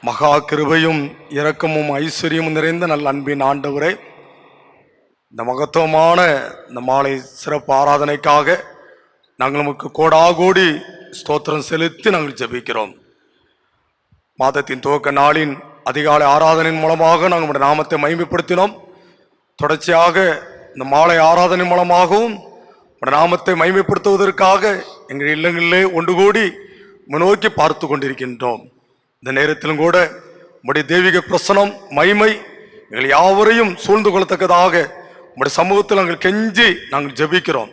மகா கிருபையும் இரக்கமும் ஐஸ்வர்யமும் நிறைந்த நல்ல அன்பின் ஆண்டவரே, இந்த மகத்துவமான இந்த மாலை சிறப்பு ஆராதனைக்காக நாங்கள் நமக்கு கோடாகோடி ஸ்தோத்திரம் செலுத்தி நாங்கள் ஜெபிக்கிறோம். மாதத்தின் துவக்க நாளின் அதிகாலை ஆராதனையின் மூலமாக நாங்கள் நாமத்தை மகிமைப்படுத்தினோம். தொடர்ச்சியாக இந்த மாலை ஆராதனை மூலமாகவும் நாமத்தை மகிமைப்படுத்துவதற்காக எங்கள் இல்லங்களிலே ஒன்று கூடி முன்னோக்கி பார்த்து கொண்டிருக்கின்றோம். இந்த நேரத்திலும் கூட உம்முடைய தெய்வீக பிரசனம் மகிமை எங்கள் யாவரையும் சூழ்ந்து கொள்ளத்தக்கதாக உம்முடைய சமூகத்தில் நாங்கள் கெஞ்சி நாங்கள் ஜெபிக்கிறோம்.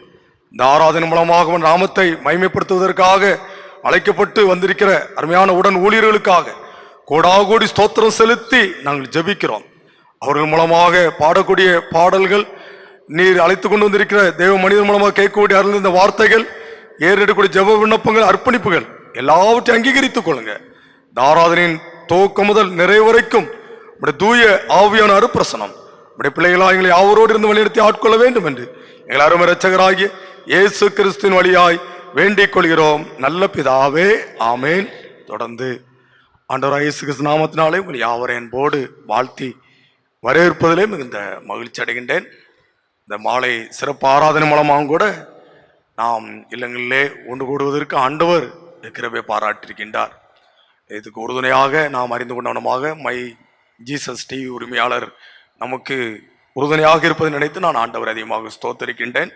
இந்த ஆராதனை மூலமாக நாமத்தை மகிமைப்படுத்துவதற்காக அழைக்கப்பட்டு வந்திருக்கிற அருமையான உடன் ஊழியர்களுக்காக கோடாகோடி ஸ்தோத்திரம் செலுத்தி நாங்கள் ஜெபிக்கிறோம். அவர்கள் மூலமாக பாடக்கூடிய பாடல்கள், நீர் அழைத்து கொண்டு வந்திருக்கிற தேவ மனிதன் மூலமாக கேட்கக்கூடிய அருள் இந்த வார்த்தைகள், ஏறெடுக்கக்கூடிய ஜெப விண்ணப்பங்கள், அர்ப்பணிப்புகள் எல்லாவற்றையும் அங்கீகரித்துக் கொள்ளுங்க. இந்த ஆராதனையின் துவக்கம் முதல் நிறைவு வரைக்கும் உடைய தூய ஆவியான அருப்பிரசனம் உடைய பிள்ளைகளாக எங்களை யாவரோடு இருந்து வழிநடத்தி ஆட்கொள்ள வேண்டும் என்று எங்கள் அருமை இரட்சகராகிய இயேசு கிறிஸ்துவின் வழியாய் வேண்டிக் கொள்கிறோம் நல்ல பிதாவே, ஆமேன். தொடர்ந்து ஆண்டவராகிய இயேசு கிறிஸ்து நாமத்தினாலே உங்கள் யாவரை அன்போடு வாழ்த்தி வரவேற்பதிலே மிகுந்த மகிழ்ச்சி அடைகின்றேன். இந்த மாலை சிறப்பு ஆராதனை மூலமாக கூட நாம் இல்லங்களிலே ஒன்று கூடுவதற்கு ஆண்டவர் கிருபை பாராட்டியிருக்கின்றார். இதுக்கு உறுதுணையாக நாம் அறிந்து கொண்டவனமாக மை ஜீசஸ் டிவி உரிமையாளர் நமக்கு உறுதுணையாக இருப்பதை நினைத்து நான் ஆண்டவர் அதிகமாக ஸ்தோத்தரிக்கின்றேன்.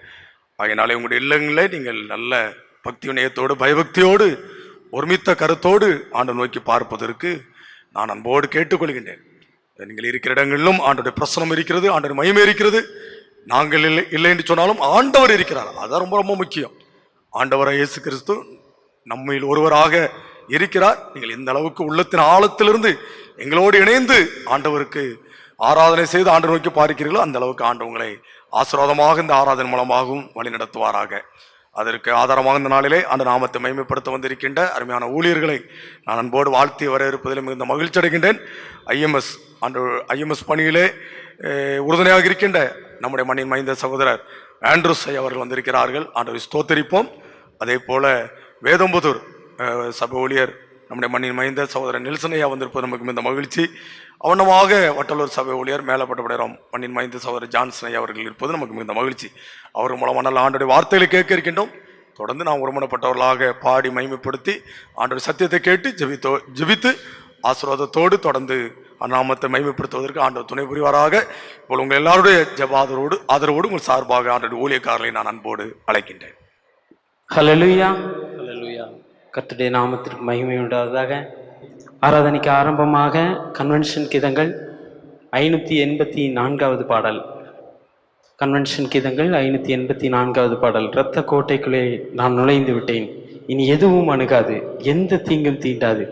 ஆகையினாலே உங்களுடைய இல்லங்களிலே நீங்கள் நல்ல பக்தி வினயத்தோடு பயபக்தியோடு ஒருமித்த கருத்தோடு ஆண்டவர் நோக்கி பார்ப்பதற்கு நான் அன்போடு கேட்டுக்கொள்கின்றேன். நீங்கள் இருக்கிற இடங்களிலும் ஆண்டவருடைய பிரசனம் இருக்கிறது, ஆண்டவர் மகிமை இருக்கிறது. நாங்கள் இல்லை என்று சொன்னாலும் ஆண்டவர் இருக்கிறார். அதுதான் ரொம்ப ரொம்ப முக்கியம். ஆண்டவராக இயேசு கிறிஸ்து நம்மில் ஒருவராக இருக்கிறார். நீங்கள் இந்த அளவுக்கு உள்ளத்தின் ஆழத்திலிருந்து எங்களோடு இணைந்து ஆண்டவருக்கு ஆராதனை செய்து ஆண்டவர் நோக்கி பார்க்கிறீர்களோ அந்த அளவுக்கு ஆண்டவர் உங்களை ஆசீர்வாதமாக இந்த ஆராதனை மூலமாகவும் வழி நடத்துவாராக. அதற்கு ஆதாரமாக இந்த நாளிலே அந்த நாமத்தை மகிமைப்படுத்த வந்திருக்கின்ற அருமையான ஊழியர்களை நான் அன்போடு வாழ்த்தி வரவேற்பதில் மிகுந்த மகிழ்ச்சி அடைகின்றேன். ஐஎம்எஸ் பணியிலே உறுதுணையாக இருக்கின்ற நம்முடைய மண்ணின் மைந்த சகோதரர் ஆண்ட்ரூஸ் அவர்கள் வந்திருக்கிறார்கள். ஆண்டவரை ஸ்தோத்தரிப்போம். அதே போல வேதம்புதூர் சபை ஊழியர் நம்முடைய மண்ணின் மைந்த சகோதரர் நெல்சன் ஐயா வந்திருப்பது நமக்கு மிகுந்த மகிழ்ச்சி. அவனமாக வட்டலூர் சபை ஊழியர் மேலப்பட்டபடியாரம் மண்ணின் மைந்த சகோதரர் ஜான்சன் ஐயா அவர்கள் இருப்பது நமக்கு மிகுந்த மகிழ்ச்சி. அவர் மூலமாக நல்ல ஆண்டோடைய வார்த்தைகளை கேட்க இருக்கின்றோம். தொடர்ந்து நாம் ஒருமனப்பட்டவர்களாக பாடி மகிமைப்படுத்தி ஆண்டோடைய சத்தியத்தை கேட்டு ஜெபித்து ஆசீர்வாதத்தோடு தொடர்ந்து அந்நாமத்தை மகிமைப்படுத்துவதற்கு ஆண்டவர் துணை புரிவாராக. இப்போ உங்கள் எல்லாருடைய ஜெப ஆதரவோடு உங்கள் சார்பாக ஆண்டோடைய ஊழியக்காரர்களை நான் அன்போடு அழைக்கின்றேன். ஹல்லேலூயா, ஹல்லேலூயா. கர்த்தருடைய நாமத்திற்கு மகிமை உண்டாவதாக. ஆராதனைக்கு ஆரம்பமாக கன்வென்ஷன் கீதங்கள் 584வது பாடல். கன்வென்ஷன் கீதங்கள் 584வது பாடல். இரத்த கோட்டைக்குள்ளே நான் நுழைந்து விட்டேன், இனி எதுவும் அணுகாது, எந்த தீங்கும் தீண்டாது.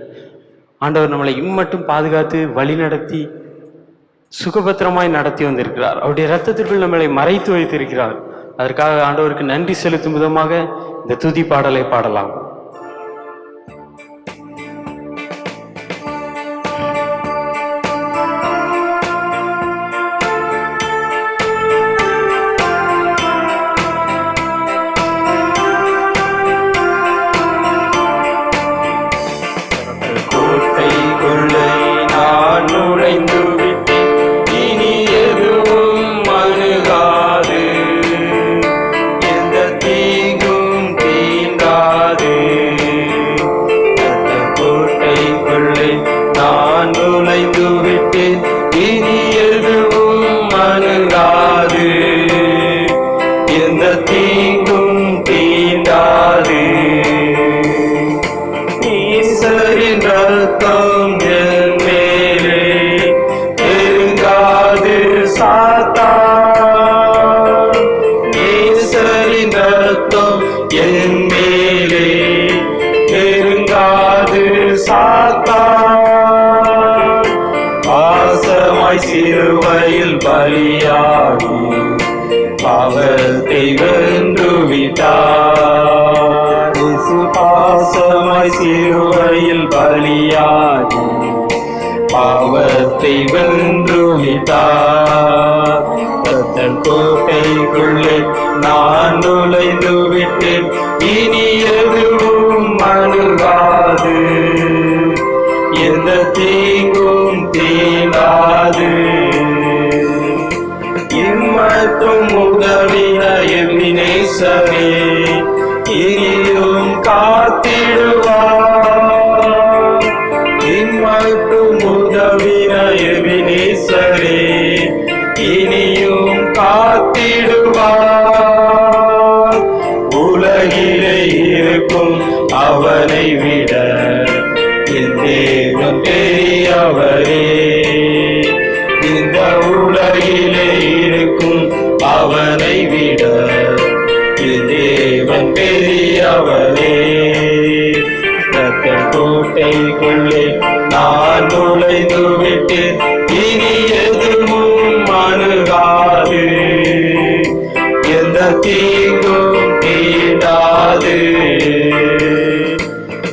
ஆண்டவர் நம்மளை இம்மட்டும் பாதுகாத்து வழி நடத்தி சுகபத்திரமாய் நடத்தி வந்திருக்கிறார். அவருடைய இரத்தத்திற்குள் நம்மளை மறைத்து வைத்திருக்கிறார். அதற்காக ஆண்டவருக்கு நன்றி செலுத்தும் விதமாக இந்த துதி பாடலை பாடலாம். சிலுவையில் பலியாகி பாவத்தை வென்று விட்டார். பாசமாய் சிலுவையில் பலியாகி பாவத்தை வென்று விட்டார். தன் கோட்டைக்குள்ளே நான் நுழைந்து விட்டேன், இனி எதுவும் அணுகாது, எந்த தீங்கும் தீண்டாது. இம்மட்டும் உதவின எபினேசரே இனியும் காத்திடுவார். இம்மட்டும் உதவின எபினேசரே இனியும் காத்திடுவார். உலகிலே இருக்கும் அவனை விட என் தேவன் பெரியவரே. இந்த உலகிலே இருக்கும் அவனை விட என் தேவன் பெரியவரே. ரத்தன் கோட்டைக்குள்ளே நான் நுழைந்து விட்டேன், இனி எதுவும் அணுகாது, எந்த தீங்கும் தீண்டாது.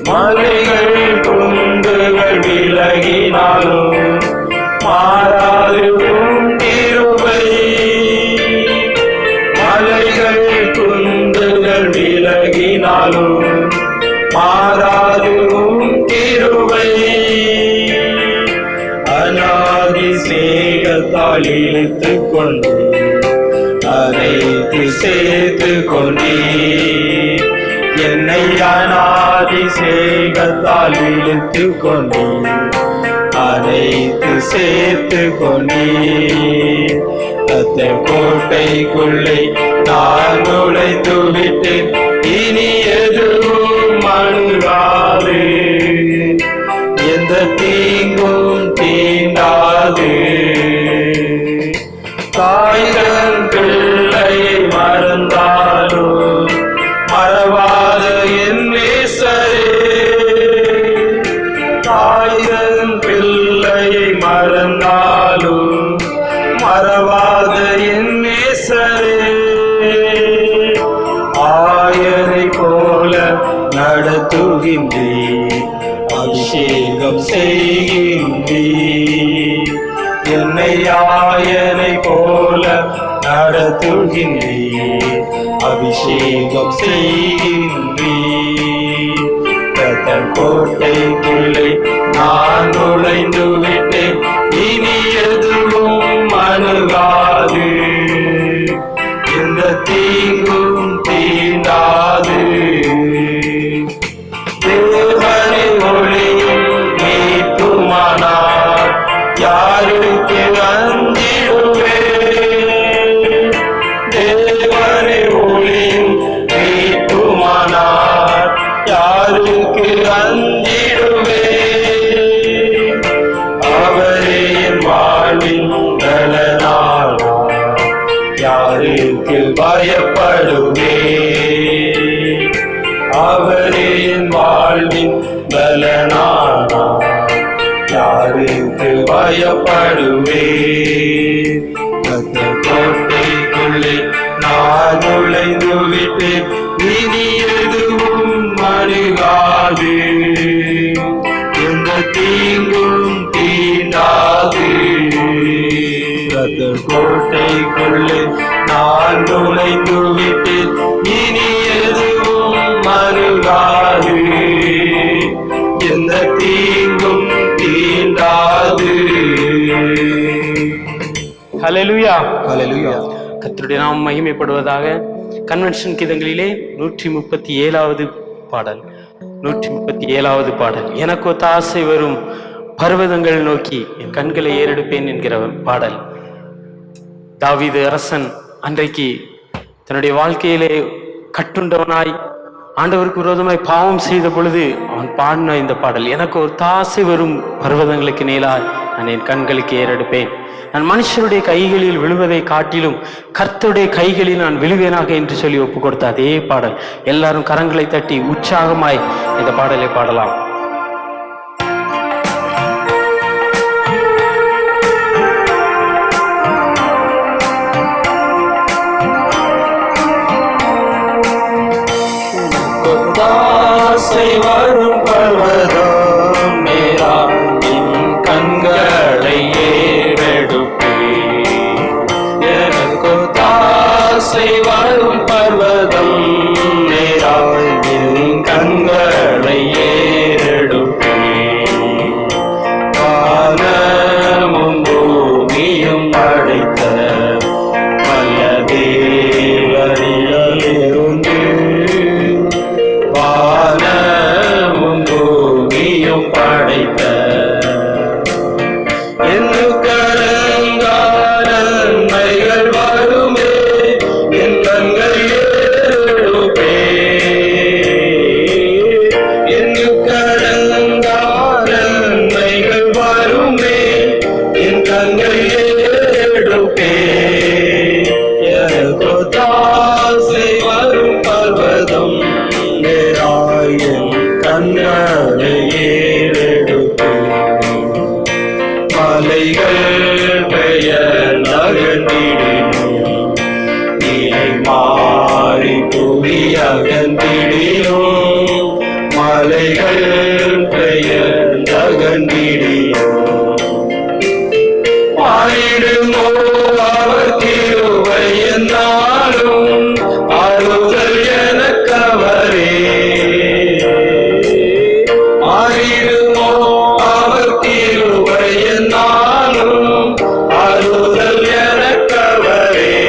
மலைகள் குன்றுகள் விலகினாலும் மாறாது உம் கிருபை. மலைகள் குன்றுகள் விலகினாலும் மாறாது உம் கிருபை. அநாதி சேகத்தால் இழுத்துக் கொண்டு அனைத்து சேர்த்து கொண்டே. என்னை அநாதி சேகத்தால் இழுத்து கொண்டே அனைத்து சேர்த்து கொண்டே. ரத்தன் கோட்டைக்குள்ளே நான் நுழைந்து விட்டேன், இனி எதுவும் அணுகாது, எந்த தீங்கும் தீண்டாது. தாய்தன் பிள்ளையை மறந்தாலும் மறவாத என் நேசரே. தாய்தன் பிள்ளையை மறந்தாலும் மறவாத என் நேசரே. ஆயரை போல நடத்துகின்றே, அபிஷேகம் செய்கின்றே. என்னை ஆயனை போல நடத்துகின்றே, அபிஷேகம் செய்கின்றே. ரத்தன் கோட்டைக்குள்ளே நான் நுழைந்து விட்டேன், இனி எதுவும் அணுகாது, எந்த தீங்கும் தீண்டாது. தேவனை ஒளியும் மீட்புமானார் யாருக்கு அஞ்சிடுவேன். தேவனை ஒளியும் மீட்புமானார் யாருக்கு அஞ்சிடுவேன். அவரே என் வாழ்வின் நலனானார் யாருக்கு பயப்படுவேன். அவரே என் வாழ்வின் பலனானார் யாருக்கு பயப்படுவேன். அந்த கோட்டைக்குள்ளே நான் நுழைந்து விட்டேன், இனி எதுவும் அணுகாது, எந்த தீங்கும் தீண்டாது. அந்த கோட்டைக்குள்ளே நான் நுழைந்து விட்டேன், இனி எதுவும் அணுகாது, எந்த தீங்கும் தீண்டாது. ஹல்லேலூயா. ஹல்லேலூயா. கர்த்தருடைய நாமம் மகிமைப்படுவதாக. கன்வென்ஷன் கீதங்களிலே 137வது பாடல். 137வது பாடல். எனக்கு ஒத்த ஆசை வரும் பர்வதங்கள் நோக்கி என் கண்களை ஏறெடுப்பேன் என்கிற பாடல். தாவீது அரசன் அன்றைக்கு தன்னுடைய வாழ்க்கையிலே கட்டுண்டவனாய் ஆண்டவருக்கு விரோதமாய் பாவம் செய்த பொழுது அவன் பாடின இந்த பாடல். எனக்கு ஒரு தாசை வரும் பர்வதங்களுக்கு நேராய் நான் என் கண்களுக்கு ஏறெடுப்பேன். நான் மனுஷருடைய கைகளில் விழுவதை காட்டிலும் கர்த்தருடைய கைகளில் நான் விழுவேனாக என்று சொல்லி ஒப்பு கொடுத்த அதே பாடல். எல்லாரும் கரங்களை தட்டி உற்சாகமாய் இந்த பாடலை பாடலாம். வரும் பர்வதம் நேரா என் கண்களை ஏறெடுப்பேன். எனக்கு தாசை வரும் பர்வதம் நேரா என் கண்களை ஏறெடுப்பேன். கண்கள் ஏறெடுப்பே தாசை வரும் பர்வதம் நேராயின் கண்களை ஏறெடுப்பே மலைகள் பெயர் நகர்ந்திடினும் நிலை மாறி புவி அகன்றிடினும் மலைகள் பெயர் நகர்ந்திடினும் மாறிடுமோ அவர் திருவை என்னாலும் ஆறுதல் எனக்கவரே மாறிடுமோ அவர் திருவை என்னாலும் ஆறுதல் எனக்கவரே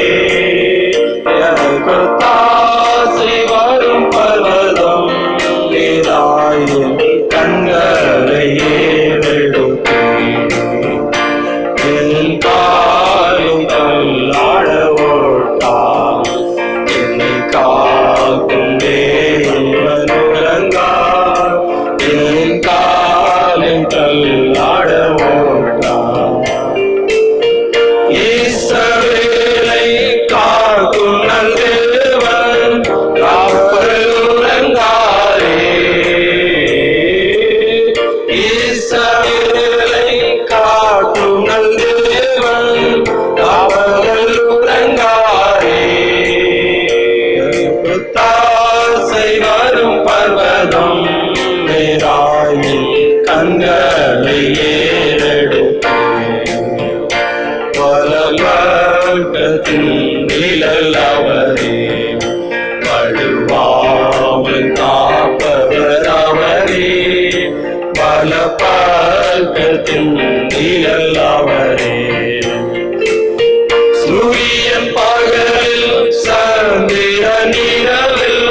எனக்கு தாசை வரும் பர்வதம் நீராயின் கண்களை ஏறெடுப்பே என் காலும் தள்ளாட ஓட்டான் என்னை காக்கும் தேவனுரங்கா என் காலும் தள்ளாட ஓட்டான் ஈஸ்வரனை காக்கும் நல்தேவன் காவல் உறங்காரே ஈஸ்வரனை காக்கும் நல்தேவன் காவல் உறங்காரே தாசை வரும் பர்வதம் நேராயின் கண்களை ஏறெடுப்பே வலப்பக்கத்தின் நிழல் அவரே வழுவாமல் காப்பவர் அவரே வலப்பக்கத்தின் நிழல் அவரே சூரியன் பகலில் சந்திரன் இரவில்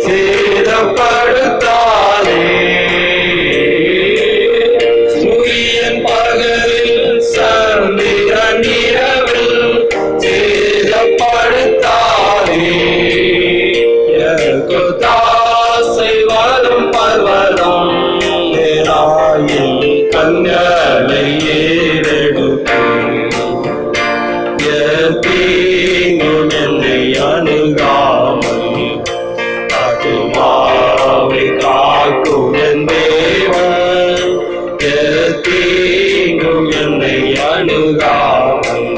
சேதப்படுத்தாதே சூரியன் பகலில் சந்திரன் இரவில் சேதப்படுத்தாதே எனக்கு தாசை வரும் பர்வதம் நேராயின் கண்களை ஏறெடுப்பே தீங்கும் என்னை அணுகாமல் அதுமாவை காக்கும் என் தேவன் தீங்கும் என்னை அணுகாமல்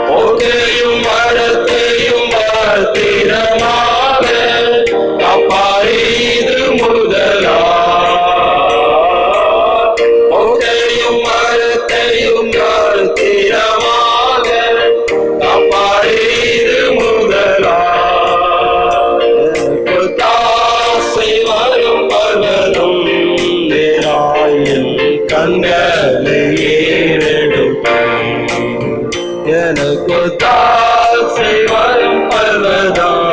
போக்கையும் மரத்தையும் பத்திரமாக காப்பாரே இது முதலா போக்கையும் மரத்தையும் பத்திரமாக காப்பாரே இது முதலா தாசை வரும் பர்வதம் நேராயின் கண்களை ஏறெடுப்பே எனக்கு தாசை வரும் பர்வதம்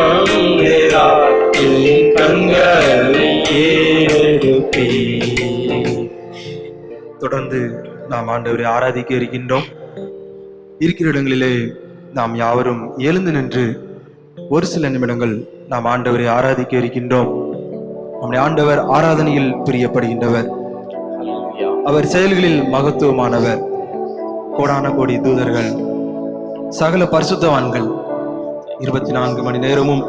நேராயின் கண்களை ஏறெடுப்பே. தொடர்ந்து நாம் ஆண்டவரை ஆராதிக்க இருக்கின்றோம். இருக்கிற இடங்களிலே நாம் யாவரும் எழுந்து நின்று ஒரு சில நிமிடங்கள் நாம் ஆண்டவரை ஆராதிக்க இருக்கின்றோம். நம்முடைய ஆண்டவர் ஆராதனையில் பிரியப்படுகின்றவர், அவர் செயல்களில் மகத்துவமானவர். கோடான கோடி தூதர்கள், சகல பரிசுத்தவான்கள் 24 மணி நேரமும்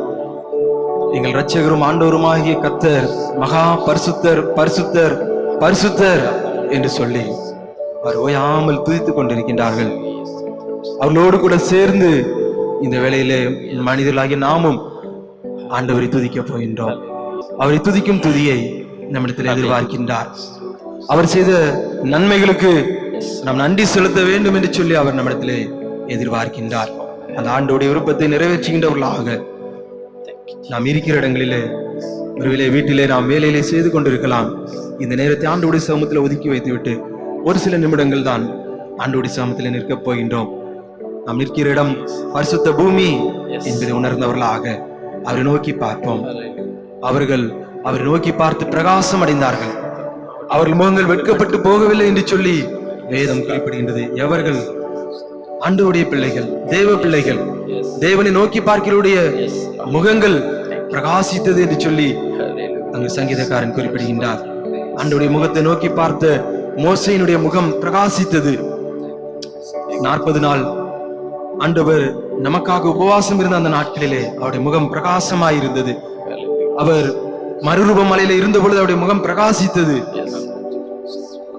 எங்கள் இரட்சகரும் ஆண்டவருமாகிய கர்த்தர் மகா பரிசுத்தர் பரிசுத்தர் பரிசுத்தர் என்று சொல்லி அவர் ஓயாமல் துதித்துக் கொண்டிருக்கின்றார்கள். அவர்களோடு கூட சேர்ந்து இந்த வேளையிலே மனிதர்களாகிய நாமும் ஆண்டவரை துதிக்க போகின்றோம். அவரை துதிக்கும் துதியை நம்மிடத்தில் எதிர்பார்க்கின்றார். அவர் செய்த நன்மைகளுக்கு நாம் நன்றி செலுத்த வேண்டும் என்று சொல்லி அவர் நம்மிடத்திலே எதிர்பார்க்கின்றார். அந்த ஆண்டோடைய விருப்பத்தை நிறைவேற்றுகின்றவர்களாக நாம் இருக்கிற இடங்களிலே, ஒருவேளை வீட்டிலே நாம் வேலையிலே செய்து கொண்டிருக்கலாம். இந்த நேரத்தை ஆண்டோடைய சமூகத்தில் ஒதுக்கி வைத்துவிட்டு ஒரு சில நிமிடங்கள் தான் ஆண்டோடைய சமூகத்தில் நிற்கப் போகின்றோம். நாம் நிற்கிற இடம் பரிசுத்த பூமி என்பதை உணர்ந்தவர்களாக அவரை நோக்கி பார்ப்போம். அவர்கள் அவரை நோக்கி பார்த்து பிரகாசம் அடைந்தார்கள். அவர்கள் முகங்கள் வெட்கப்பட்டு போகவில்லை என்று சொல்லி வேதம் குறிப்பிடுகின்றது. எவர்கள்? ஆண்டவருடைய பிள்ளைகள், தேவ பிள்ளைகள். தேவனை நோக்கி பார்க்கிறவருடைய முகங்கள் பிரகாசித்தது என்று சொல்லி அங்கு சங்கீதக்காரன் குறிப்பிடுகின்றார். ஆண்டவருடைய முகத்தை நோக்கி பார்த்த மோசேயினுடைய முகம் பிரகாசித்தது. 40 நாள் ஆண்டவர் நமக்காக உபவாசம் இருந்த அந்த நாட்களிலே அவருடைய முகம் பிரகாசமாயிருந்தது. அவர் மறுரூப மலையில இருந்த பொழுது அவருடைய முகம் பிரகாசித்தது.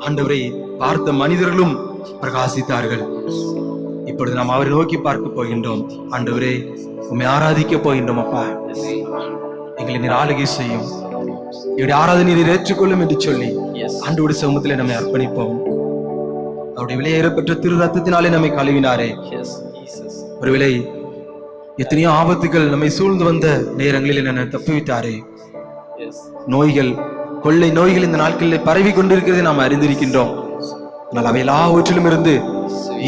ஆண்டவரை பார்த்த மனிதர்களும் பிரகாசித்தார்கள். இப்பொழுது நாம் அவரை நோக்கி பார்க்க போகின்றோம். ஆண்டவரே, உம்மை ஆராதிக்க போகின்றோம். அப்பா, எங்களை நீர் ஆளுகை செய்யும், என்னுடைய ஆராதனை நீர் ஏற்றுக்கொள்ளும் என்று சொல்லி ஆண்டவருடைய சமூகத்திலே நம்மை அர்ப்பணிப்போம். அவருடைய விலையேறப்பெற்ற திரு ரத்தத்தினாலே நம்மை கழுவினாரே. ஒருவேளை எத்தனையோ ஆபத்துகள் நம்மை சூழ்ந்து வந்த நேரங்களில் என்னை தப்புவித்தாரே. நோய்கள், கொள்ளை நோய்கள் இந்த நாட்களில் பரவி கொண்டிருக்கிறதை நாம் அறிந்திருக்கின்றோம். ஆனால் அவை எல்லாவற்றிலும் இருந்து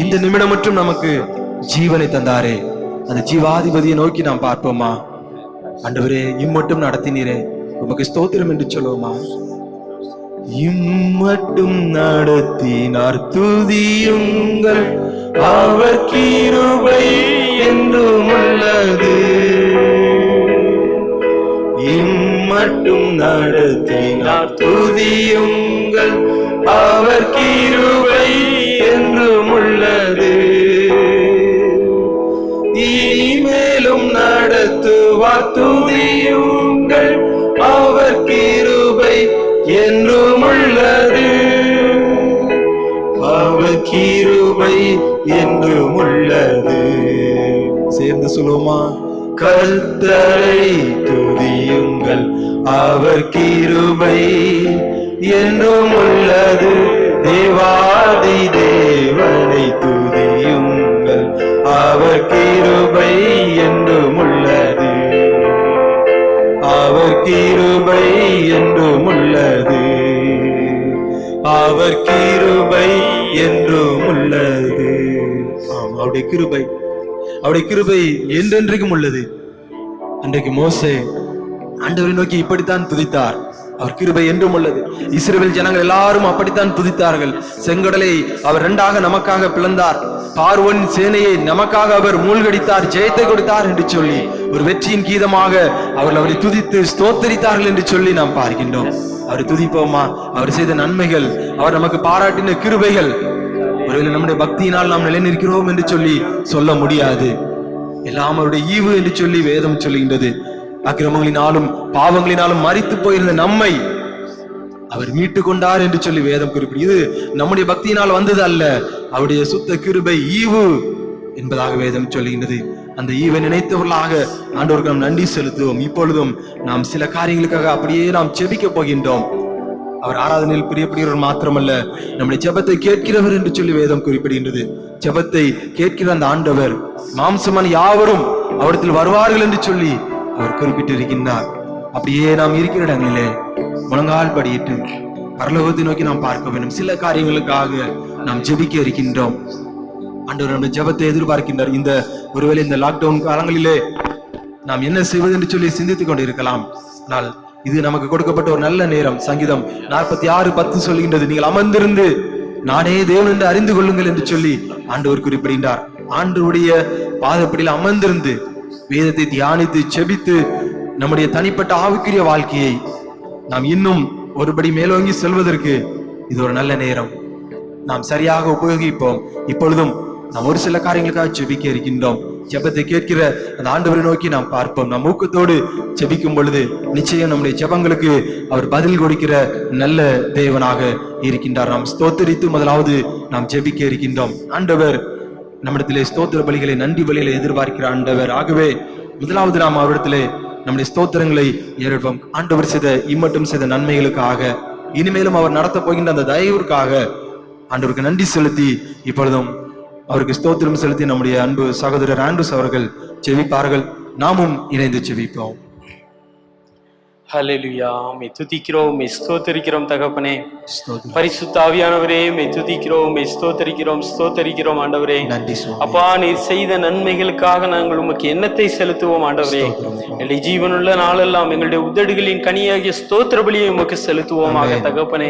இந்த நிமிடம் மட்டும் நமக்கு ஜீவனை தந்தாரே. அந்த ஜீவாதிபதியை நோக்கி நாம் பார்ப்போமா? ஆண்டவரே, இம்மட்டும் நடத்தினீரே, உமக்கு ஸ்தோத்திரம் என்று சொல்லுவோமா? இம்மட்டும் நடத்தினார், துதியுங்கள், அவர் கிருபை என்றும் உள்ளது. இம்மட்டும் நடத்தினார், துதியுங்கள், அவர் கிருபை என்றும் உள்ளது. இனிமேலும் நடத்துவார், துதியுங்கள், அவர் கிருபை என்றும் உள்ளது. அவர் கிருபை என்றும் உள்ளது. சேர்ந்து சொல்லுவோமா? கர்த்தரை துதியுங்கள், அவர் கிருபை என்றும் உள்ளது. தேவாதி தேவனை துதியுங்கள், அவர் கிருபை என்றும் உள்ளது. அவர் கிருபை என்றும் உள்ளது. அவர் கிருபை என்றும் உள்ளது. அவருடைய கிருபை, அவருடைய கிருபை என்றென்றைக்கும் உள்ளது. அன்றைக்கு மோசே ஆண்டவரை நோக்கி இப்படித்தான் துதித்தார், அவர் கிருபை என்றும் உள்ளது. இஸ்ரவேல் ஜனங்கள் எல்லாரும் அப்படித்தான் துதித்தார்கள். செங்கடலை அவர் இரண்டாக நமக்காக பிளந்தார். பார்வோன் சேனையை நமக்காக அவர் மூழ்கடித்தார், ஜெயத்தை கொடுத்தார் என்று சொல்லி ஒரு வெற்றியின் கீதமாக அவர்கள் அவரை துதித்து ஸ்தோத்தரித்தார்கள் என்று சொல்லி நாம் பார்க்கின்றோம். அவரை துதிப்போமா? அவர் செய்த நன்மைகள், அவர் நமக்கு பாராட்டின கிருபைகள். ஒருவேளை நம்முடைய பக்தியினால் நாம் நிலைநிற்கிறோம் என்று சொல்லி சொல்ல முடியாது. எல்லாம் அவருடைய ஈவு என்று சொல்லி வேதம் சொல்லுகின்றது. அக்கிரமங்களினாலும் பாவங்களினாலும் மரித்து போயிருந்த நம்மை அவர் மீட்டு கொண்டார் என்று சொல்லி வேதம் குறிப்பிடு. இது நம்முடைய பக்தியினால் வந்தது அல்ல, அவருடைய சுத்த கிருபை, ஈவு என்பதாக வேதம் சொல்லுகின்றது. அந்த ஈவை நினைத்தவர்களாக ஆண்டவருக்கு நாம் நன்றி செலுத்துவோம். இப்பொழுதும் நாம் சில காரியங்களுக்காக அப்படியே நாம் ஜெபிக்க போகின்றோம். அவர் ஆராதனையில் பிரியப்படுகிறவர் மாத்திரமல்ல, நம்முடைய ஜெபத்தை கேட்கிறவர் என்று சொல்லி வேதம் குறிப்பிடுகின்றது. ஜெபத்தை கேட்கிற அந்த ஆண்டவர் மாம்சமான யாவரும் அவரிடத்தில் வருவார்கள் என்று சொல்லி அவர் குறிப்பிட்டிருக்கின்றார். அப்படியே நாம் இருக்கிற இடங்களிலே முழங்கால் படியிட்டு பரலோகத்தை நோக்கி நாம் பார்க்க வேண்டும். சில காரியங்களுக்காக நாம் ஜெபிக்க இருக்கின்றோம். ஆண்டவர் நம்முடைய ஜெபத்தை எதிர்பார்க்கின்றார். இந்த ஒருவேளை இந்த லாக்டவுன் காலங்களிலே நாம் என்ன செய்வது என்று சொல்லி சிந்தித்துக் கொண்டிருக்கலாம். ஆனால் இது நமக்கு கொடுக்கப்பட்ட ஒரு நல்ல நேரம். சங்கீதம் 46:10 சொல்கின்றது, நீங்கள் அமர்ந்திருந்து நானே தேவன் என்று அறிந்து கொள்ளுங்கள் என்று சொல்லி ஆண்டவர் குறிப்பிடுகின்றார். ஆண்டவருடைய பாதப்படியில் அமர்ந்திருந்து வேதத்தை தியானித்து செபித்து நம்முடைய தனிப்பட்ட ஆவிக்குரிய வாழ்க்கையை நாம் இன்னும் ஒருபடி மேலோங்கி செல்வதற்கு இது ஒரு நல்ல நேரம். நாம் சரியாக உபயோகிப்போம். இப்பொழுதும் நாம் ஒரு சில காரியங்களுக்காக ஜெபிக்க இருக்கின்றோம். ஜெபத்தை கேட்கிற அந்த ஆண்டவரை நோக்கி நாம் பார்ப்போம். நம் ஊக்கத்தோடு ஜெபிக்கும் பொழுது நிச்சயம் நம்முடைய ஜெபங்களுக்கு அவர் பதில் கொடுக்கிற நல்ல தேவனாக இருக்கின்றார். நாம் ஸ்தோத்தரித்து முதலாவது நாம் ஜெபிக்க இருக்கின்றோம். ஆண்டவர் நம்மிடத்திலே ஸ்தோத்திர பலிகளை, நன்றி பலிகளை எதிர்பார்க்கிற ஆண்டவர். ஆகவே முதலாவது நாம் அவரிடத்திலே நம்முடைய ஸ்தோத்திரங்களை ஏற்போம். ஆண்டவர் செய்த இம்மட்டும் செய்த நன்மைகளுக்காக, இனிமேலும் அவர் நடத்த போகின்ற அந்த தயவிற்காக ஆண்டவருக்கு நன்றி செலுத்தி இப்பொழுதும் அவருக்கு ஸ்தோத்திரம் செலுத்தி நம்முடைய அன்பு சகோதரர் ஆண்ட்ரூஸ் அவர்கள் ஜெபிப்பார்கள். நாமும் இணைந்து ஜெபிப்போம். ஹல்லேலூயா. உம்மை துதிக்கிறோம், உம்மை ஸ்தோத்தரிக்கிறோம் தகப்பனே. பரிசுத்த ஆவியானவரே, உம்மை துதிக்கிறோம், உம்மை ஸ்தோத்தரிக்கிறோம், ஸ்தோத்தரிக்கிறோம் ஆண்டவரே. அப்பா, நீர் செய்த நன்மைகளுக்காக நாங்கள் உமக்கு எண்ணத்தை செலுத்துவோம் ஆண்டவரே. எங்களுடைய ஜீவனுள்ள நாளெல்லாம் எங்களுடைய உதடுகளின் கனியாகிய ஸ்தோத்திர பலியை உமக்கு செலுத்துவோமாக தகப்பனே.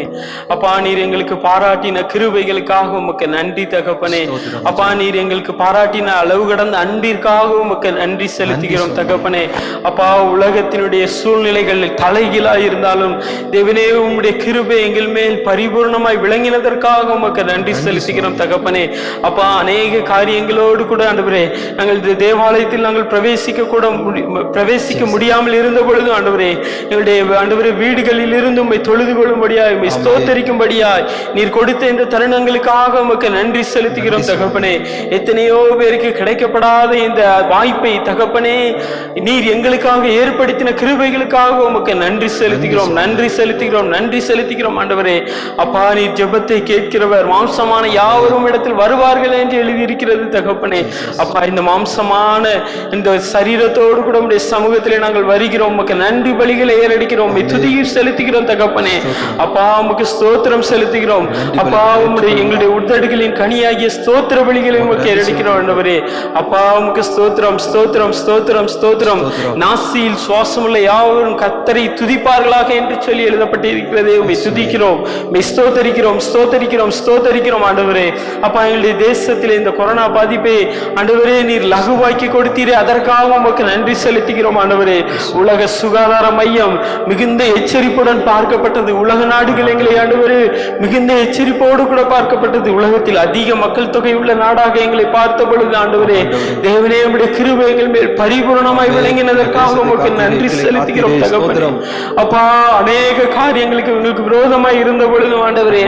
அப்பா, நீர் எங்களுக்கு பாராட்டின கிருபைகளுக்காக உமக்கு நன்றி தகப்பனே. அப்பா, நீர் எங்களுக்கு பாராட்டின அளவு கடந்த அன்பிற்காக உமக்கு நன்றி செலுத்துகிறோம் தகப்பனே. அப்பா, உலகத்தினுடைய சூழ்நிலைகள் மேல் தலைகீழாய் இருந்தாலும் தேவனே உம்முடைய கிருபை எங்கள் மேல் பரிபூர்ணமாய் விளங்கினதற்காக உமக்கு நன்றி செலுத்துகிறோம் தகப்பனே. அப்பா, அநேக காரியங்களோடு கூட ஆண்டவரே நாங்கள் இந்த தேவாலயத்தில் நாங்கள் பிரவேசிக்க முடியாமல் இருந்த பொழுதும் ஆண்டவரே எங்களுடைய ஆண்டவரே வீடுகளில் இருந்து உம்மை தொழுது கொள்ளும்படியாய் உம்மை ஸ்தோத்தரிக்கும்படியாய் நீர் கொடுத்த இந்த தருணங்களுக்காக உமக்கு நன்றி செலுத்துகிறோம் தகப்பனே. எத்தனையோ பேருக்கு கிடைக்கப்படாத இந்த வாய்ப்பை தகப்பனே நீர் எங்களுக்காக ஏற்படுத்தின கிருபைகளுக்காக உமக்கு நன்றி செலுத்துகிறோம், நன்றி செலுத்துகிறோம், நன்றி செலுத்துகிறோம் ஆண்டவரே. அப்பா, நீர் ஜெபத்தை கேட்கிறவர், மாம்சமான யாவரும் இடத்தில் வருவார்கள் என்று எழுதியிருக்கிறது தகப்பனே. அப்பா, இந்த மாம்சமான இந்த சரீரத்தோடு கூட உம்முடைய சமூகத்திலே நாங்கள் வருகிறோம், உமக்கு நன்றி பலிகளை ஏறெடுக்கிறோம், துதியை செலுத்துகிறோம் தகப்பனே. அப்பா, உமக்கு ஸ்தோத்திரம் செலுத்துகிறோம். அப்பா, உம்முடைய எங்களுடைய உதடுகளின் கனியாகிய ஸ்தோத்திர பலிகளை உமக்கு ஏறெடுக்கிறோம் ஆண்டவரே. அப்பா, உமக்கு ஸ்தோத்திரம், ஸ்தோத்திரம், ஸ்தோத்திரம், ஸ்தோத்திரம். நாசியில் சுவாசமுள்ள யாவரும் கர்த்தரை துதிப்பார்களாக என்று சொல்லி எழுதப்பட்டு இருக்கிறதே, உம்மை துதிக்கிறோம், உம்மை ஸ்தோத்தரிக்கிறோம், ஸ்தோத்தரிக்கிறோம், ஸ்தோத்தரிக்கிறோம் ஆண்டவரே. அப்பா, எங்களுடைய தேசத்தில் இந்த கொரோனா பாதிப்பை ஆண்டவரே நீர் லகுவாக்கி கொடுத்தீரே, அதற்காக உமக்கு நன்றி செலுத்துகிறோம் ஆண்டவரே. உலக சுகாதார மையம் மிகுந்த எச்சரிப்புடன் பார்க்கப்பட்டது. உலக நாடுகள் எங்களை ஆண்டவரே மிகுந்த எச்சரிப்போடு கூட பார்க்கப்பட்டது. உலகத்தில் அதிக மக்கள் தொகை உள்ள நாடாக எங்களை பார்த்த பொழுது ஆண்டவரே தேவனே உம்முடைய கிருபை எங்கள் மேல் பரிபூரணமாய் விளங்கினதற்காக உமக்கு நன்றி செலுத்துகிறோம் தகப்பனே. அப்பா, அநேக காரியங்களுக்கு எங்களுக்கு விரோதமாய் இருந்த பொழுதும் ஆண்டவரே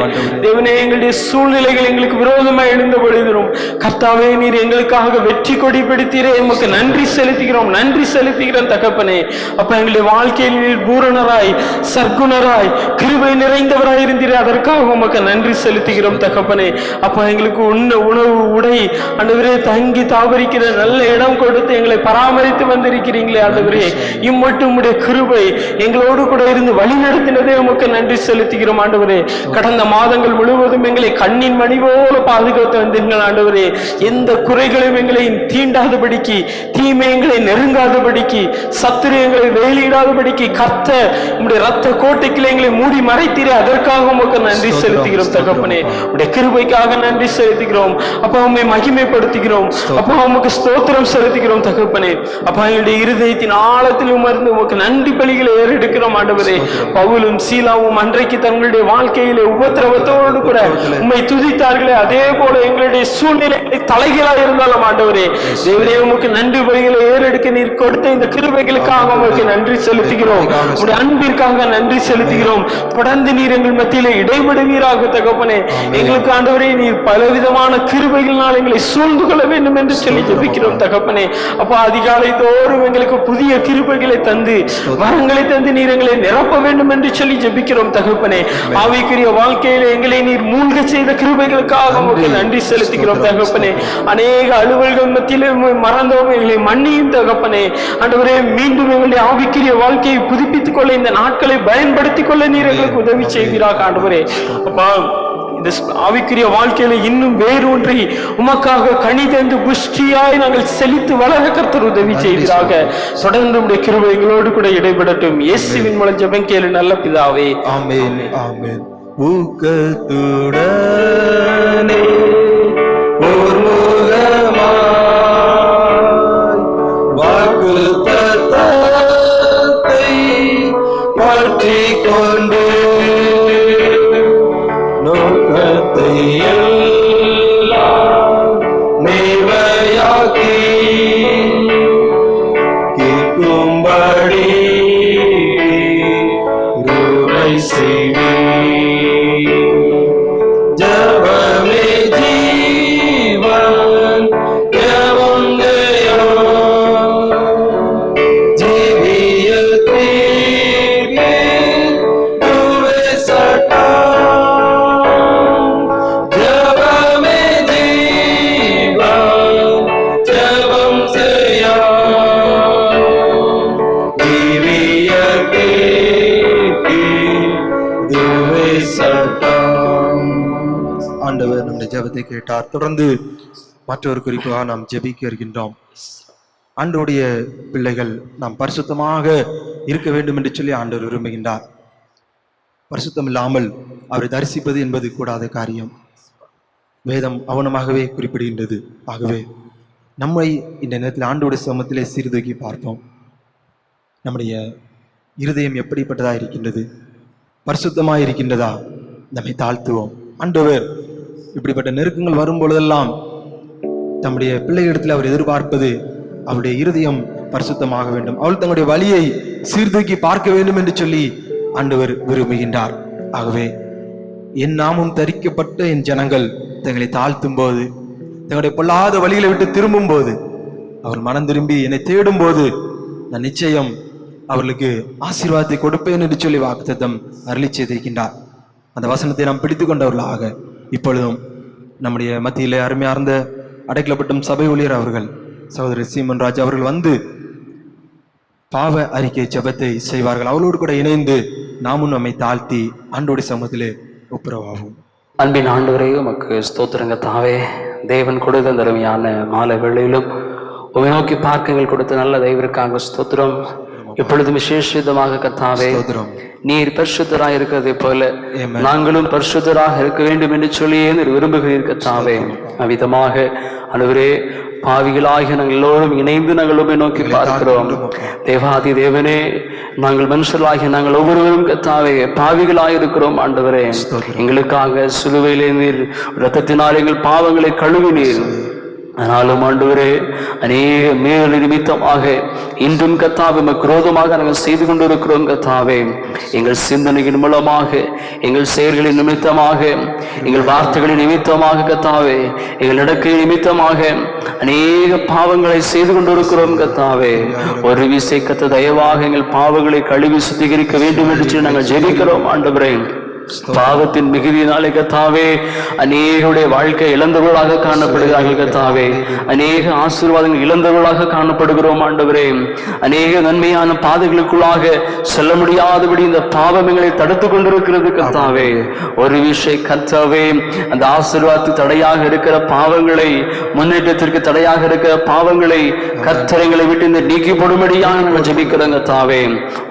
தேவனே எங்களுடைய சூழ்நிலைகள் எங்களுக்கு விரோதமாய் எழுந்த பொழுதும் கர்த்தாவே நீர் எங்களுக்காக வெற்றி கொடி பிடித்தீரே, உமக்கு நன்றி செலுத்துகிறோம், நன்றி செலுத்துகிறோம் தகப்பனே. அப்ப எங்களுடைய வாழ்க்கையில் நீர் பூரணராய் சர்க்குணராய் கிருபை நிறைந்தவராய் இருந்தீரே, அதற்காக உமக்கு நன்றி செலுத்துகிறோம் தகப்பனே. அப்ப எங்களுக்கு உணவு உடை ஆண்டவரே தங்கி தாவரிக்கிற நல்ல இடம் கொடுத்து எங்களை பராமரித்து வந்திருக்கிறீங்களே ஆண்டவரே, இம்மட்டும் உடைய கிருபை எங்களோடு கூட இருந்து வழி நடத்தினதே உமக்கு நன்றி செலுத்துகிறோம் ஆண்டவரே. கடந்த மாதங்கள் முழுவதும் எங்களை கண்ணின் மணி போல பாதுகாத்து வந்தீர்கள் ஆண்டவரே. எந்த குறைகளையும் எங்களை தீண்டாதபடிக்கு, தீமை எங்களை நெருங்காதபடிக்கு, சத்துரு எங்களை வேலியிடாதபடிக்கு கர்த்தர் உம்முடைய ரத்த கோட்டைக்குள்ள எங்களை மூடி மறைத்தீரே, அதற்காக உமக்கு நன்றி செலுத்துகிறோம் தகப்பனே. உடைய கிருபைக்காக நன்றி செலுத்துகிறோம் அப்பா, உம்மை மகிமைப்படுத்துகிறோம் அப்பா, உமக்கு ஸ்தோத்திரம் செலுத்துகிறோம் தகப்பனே. அப்பா, எங்களுடைய இருதயத்தின் ஆழத்தில் உமர்ந்து உமக்கு நன்றி பலிகளை ஏறெடுக்கிறோம் ஆண்டவரே. பவுலும் சீலாவும் அன்றைக்கு தங்களுடைய வாழ்க்கையிலே உபத்திரவத்தோடு கூட உம்மை துதித்தார்களே, அதே போல எங்களுடைய சூழ்நிலைகளை தலைகளாக இருந்தாலும் ஆண்டவரே தேவனே உமக்கு நன்றி பலிகளை ஏறெடுக்க நீர் கொடுத்த இந்த கிருபைகளுக்காக உமக்கு நன்றி செலுத்துகிறோம். உடைய அன்பிற்காக நன்றி செலுத்துகிறோம். தொடர்ந்து நீர் எங்கள் மத்தியிலே இடைபடுவீராக தகப்பனே. எங்களுக்கு ஆண்டவரே நீர் பலவிதமான கிருபைகளால் எங்களை சூழ்ந்து கொள்ள வேண்டும் என்று சொல்லி ஜெபிக்கிறோம் தகப்பனே. அப்ப அதிகாலை தோறும் எங்களுக்கு புதிய கிருபைகளை தந்து வரங்களை தந்து நீர் எங்களை நிரப்ப வேண்டும் என்று சொல்லி ஜெபிக்கிறோம் தகப்பனே. ஆவிக்குரிய வாழ்க்கையில எங்களை நீர் மூழ்க செய்த கிருபைகளுக்காக உமக்கு நன்றி செலுத்துகிறோம் தகப்பனே. அநேக அலுவல்கள் மத்தியிலே மறந்தோம், எங்களை மன்னியும் தகப்பனே. ஆண்டவரே மீண்டும் எங்களுடைய ஆவிக்குரிய வாழ்க்கையை புதுப்பித்துக் கொள்ள இந்த நாட்களை பயன்படுத்திக் கொள்ள நீர் எங்களுக்கு உதவி செய்வீராக ஆண்டவரே. அப்பா, இந்த ஆவிக்குரிய வாழ்க்கையில இன்னும் வேரூன்றி உமக்காக கனி தந்து புஷ்டியாய் நாங்கள் செழித்து வளர கர்த்தர் உதவி செய்வீராக. தொடர்ந்து உடைய கிருபை எங்களோடு கூட இடைபடட்டும். இயேசுவின் மூலம் ஜெபம் கேளு நல்ல பிதாவே, ஆமென், ஆமென். ஊக்கத்துடனே ஓர்முகமாய் வாக்குத்தத்தத்தை பற்றிக் கொண்டு நோக்கத்தை எல்லாம் நேர்மையாக்கி கேட்கும்படி கிருபை செய்வீர். ஜெபமே ஜீவன், ஜெபம் ஜெயம். ஜீவியத்திற்கே துவே சட்டம். ஜெபமே ஜீவன், ஜெபம் ஜெயம். ஜீவியத்திற்கே துவே சட்டம். ஆண்டவர் நம்முடைய ஜெபத்தை கேட்டார். தொடர்ந்து மற்றொரு குறிப்பாக நாம் ஜெபிக்க இருக்கின்றோம். ஆண்டவருடைய பிள்ளைகள் நாம் பரிசுத்தமாக இருக்க வேண்டும் என்று சொல்லி ஆண்டவர் விரும்புகின்றார். பரிசுத்தம் இல்லாமல் அவரை தரிசிப்பது என்பது கூடாத காரியம். வேதம் அவனமாகவே குறிப்பிடுகின்றது. ஆகவே நம்மை இந்த நேரத்தில் ஆண்டவருடைய சமத்திலே சீர்தூக்கி பார்த்தோம். நம்முடைய இருதயம் எப்படிப்பட்டதா இருக்கின்றது? பரிசுத்தமாக இருக்கின்றதா? நம்மை தாழ்த்துவோம். ஆண்டவர் இப்படிப்பட்ட நெருக்கங்கள் வரும் பொழுதெல்லாம் தம்முடைய பிள்ளைகளிடத்தில் அவர் எதிர்பார்ப்பது அவருடைய இருதயம் பரிசுத்தமாக வேண்டும், அவள் தங்களுடைய வழியை சீர்தூக்கி பார்க்க வேண்டும் என்று சொல்லி ஆண்டவர் விரும்புகின்றார். ஆகவே என் நாமும் தரிக்கப்பட்ட என் ஜனங்கள் தங்களை தாழ்த்தும் போது, தங்களுடைய பொல்லாத வழிகளை விட்டு திரும்பும் போது, அவர் மனம் திரும்பி என்னை தேடும் போது நான் நிச்சயம் அவர்களுக்கு ஆசீர்வாதத்தை கொடுப்பேன் என்று சொல்லி வாக்குத்தத்தம் அருளி செய்திருக்கின்றார். அந்த வசனத்தை நாம் பிடித்து கொண்டவர்களாக இப்பொழுதும் நம்முடைய மத்தியிலே அருமையார்ந்த அடைக்கலப்பட்டும் சபை ஊழியர் அவர்கள் சகோதரர் சீமன் ராஜ் அவர்கள் வந்து பாவ அறிக்கை ஜெபத்தை செய்வார்கள். அவளோடு கூட இணைந்து நாமும் நம்மை தாழ்த்தி ஆண்டோடைய சமூகத்திலே ஒப்புரவாகும். அன்பின் ஆண்டவரே, உமக்கு ஸ்தோத்திரங்க தாவே. தேவன் கொடுத்த அந்த அருமையான மாலை வேளையிலும் உமை நோக்கி பார்க்கங்கள் கொடுத்த நல்ல தெய்வருக்காக ஸ்தோத்திரம். இப்பொழுதும் விசேஷமாக கத்தாவே, நீர் பரிசுத்தராக இருக்கிறதை போல நாங்களும் பரிசுத்தராக இருக்க வேண்டும் என்று சொல்லியே நீர் விரும்புகிறீர் கத்தாவே. அவ்விதமாக ஆண்டவரே, பாவிகளாகிய நாங்கள் எல்லோரும் இணைந்து நாங்கள் உம்மை நோக்கி பார்க்கிறோம். தேவாதி தேவனே, நாங்கள் மனுஷர்களாகிய நாங்கள் ஒவ்வொருவரும் கத்தாவே பாவிகளாக இருக்கிறோம். ஆண்டவரே, எங்களுக்காக சிலுவையிலே நீர் இரத்தத்தினால் எங்கள் பாவங்களை கழுவினீர். ஆனாலும் ஆண்டவரே, அநேக மேல் நிமித்தமாக இன்றும் கத்தாவே குரோதமாக நாங்கள் செய்து கொண்டிருக்கிறோம் கத்தாவே. எங்கள் சிந்தனையின் மூலமாக, எங்கள் செயல்களின் நிமித்தமாக, எங்கள் வார்த்தைகளின் நிமித்தமாக கத்தாவே, எங்கள் நடக்கையின் நிமித்தமாக அநேக பாவங்களை செய்து கொண்டிருக்கிறோம் கத்தாவே. ஒரு விசை கத்த தயவாக எங்கள் பாவங்களை கழுவி சுத்திகரிக்க வேண்டும் என்று நாங்கள் ஜெபிக்கிறோம் ஆண்டவரே. பாவத்தின் மிகுதியினாலே கத்தாவே அநேகருடைய வாழ்க்கை இழந்தவர்களாக காணப்படுகிறார்கள் கத்தாவே. அநேக ஆசீர்வாதங்கள் இழந்தவர்களாக காணப்படுகிறோம் ஆண்டவரே. அநேக நன்மையான பாதைகளுக்குள்ளாக செல்ல முடியாதபடி இந்த பாவம் எங்களை தடுத்து கொண்டிருக்கிறது கத்தாவே. ஒரு விஷயம் கத்தாவே, அந்த ஆசீர்வாதத்துக்கு தடையாக இருக்கிற பாவங்களை, முன்னேற்றத்திற்கு தடையாக இருக்கிற பாவங்களை கர்த்தரைகளை விட்டு இந்த நீக்கி போடும்படியாக நாங்கள் ஜெபிக்கிறோம் கத்தாவே.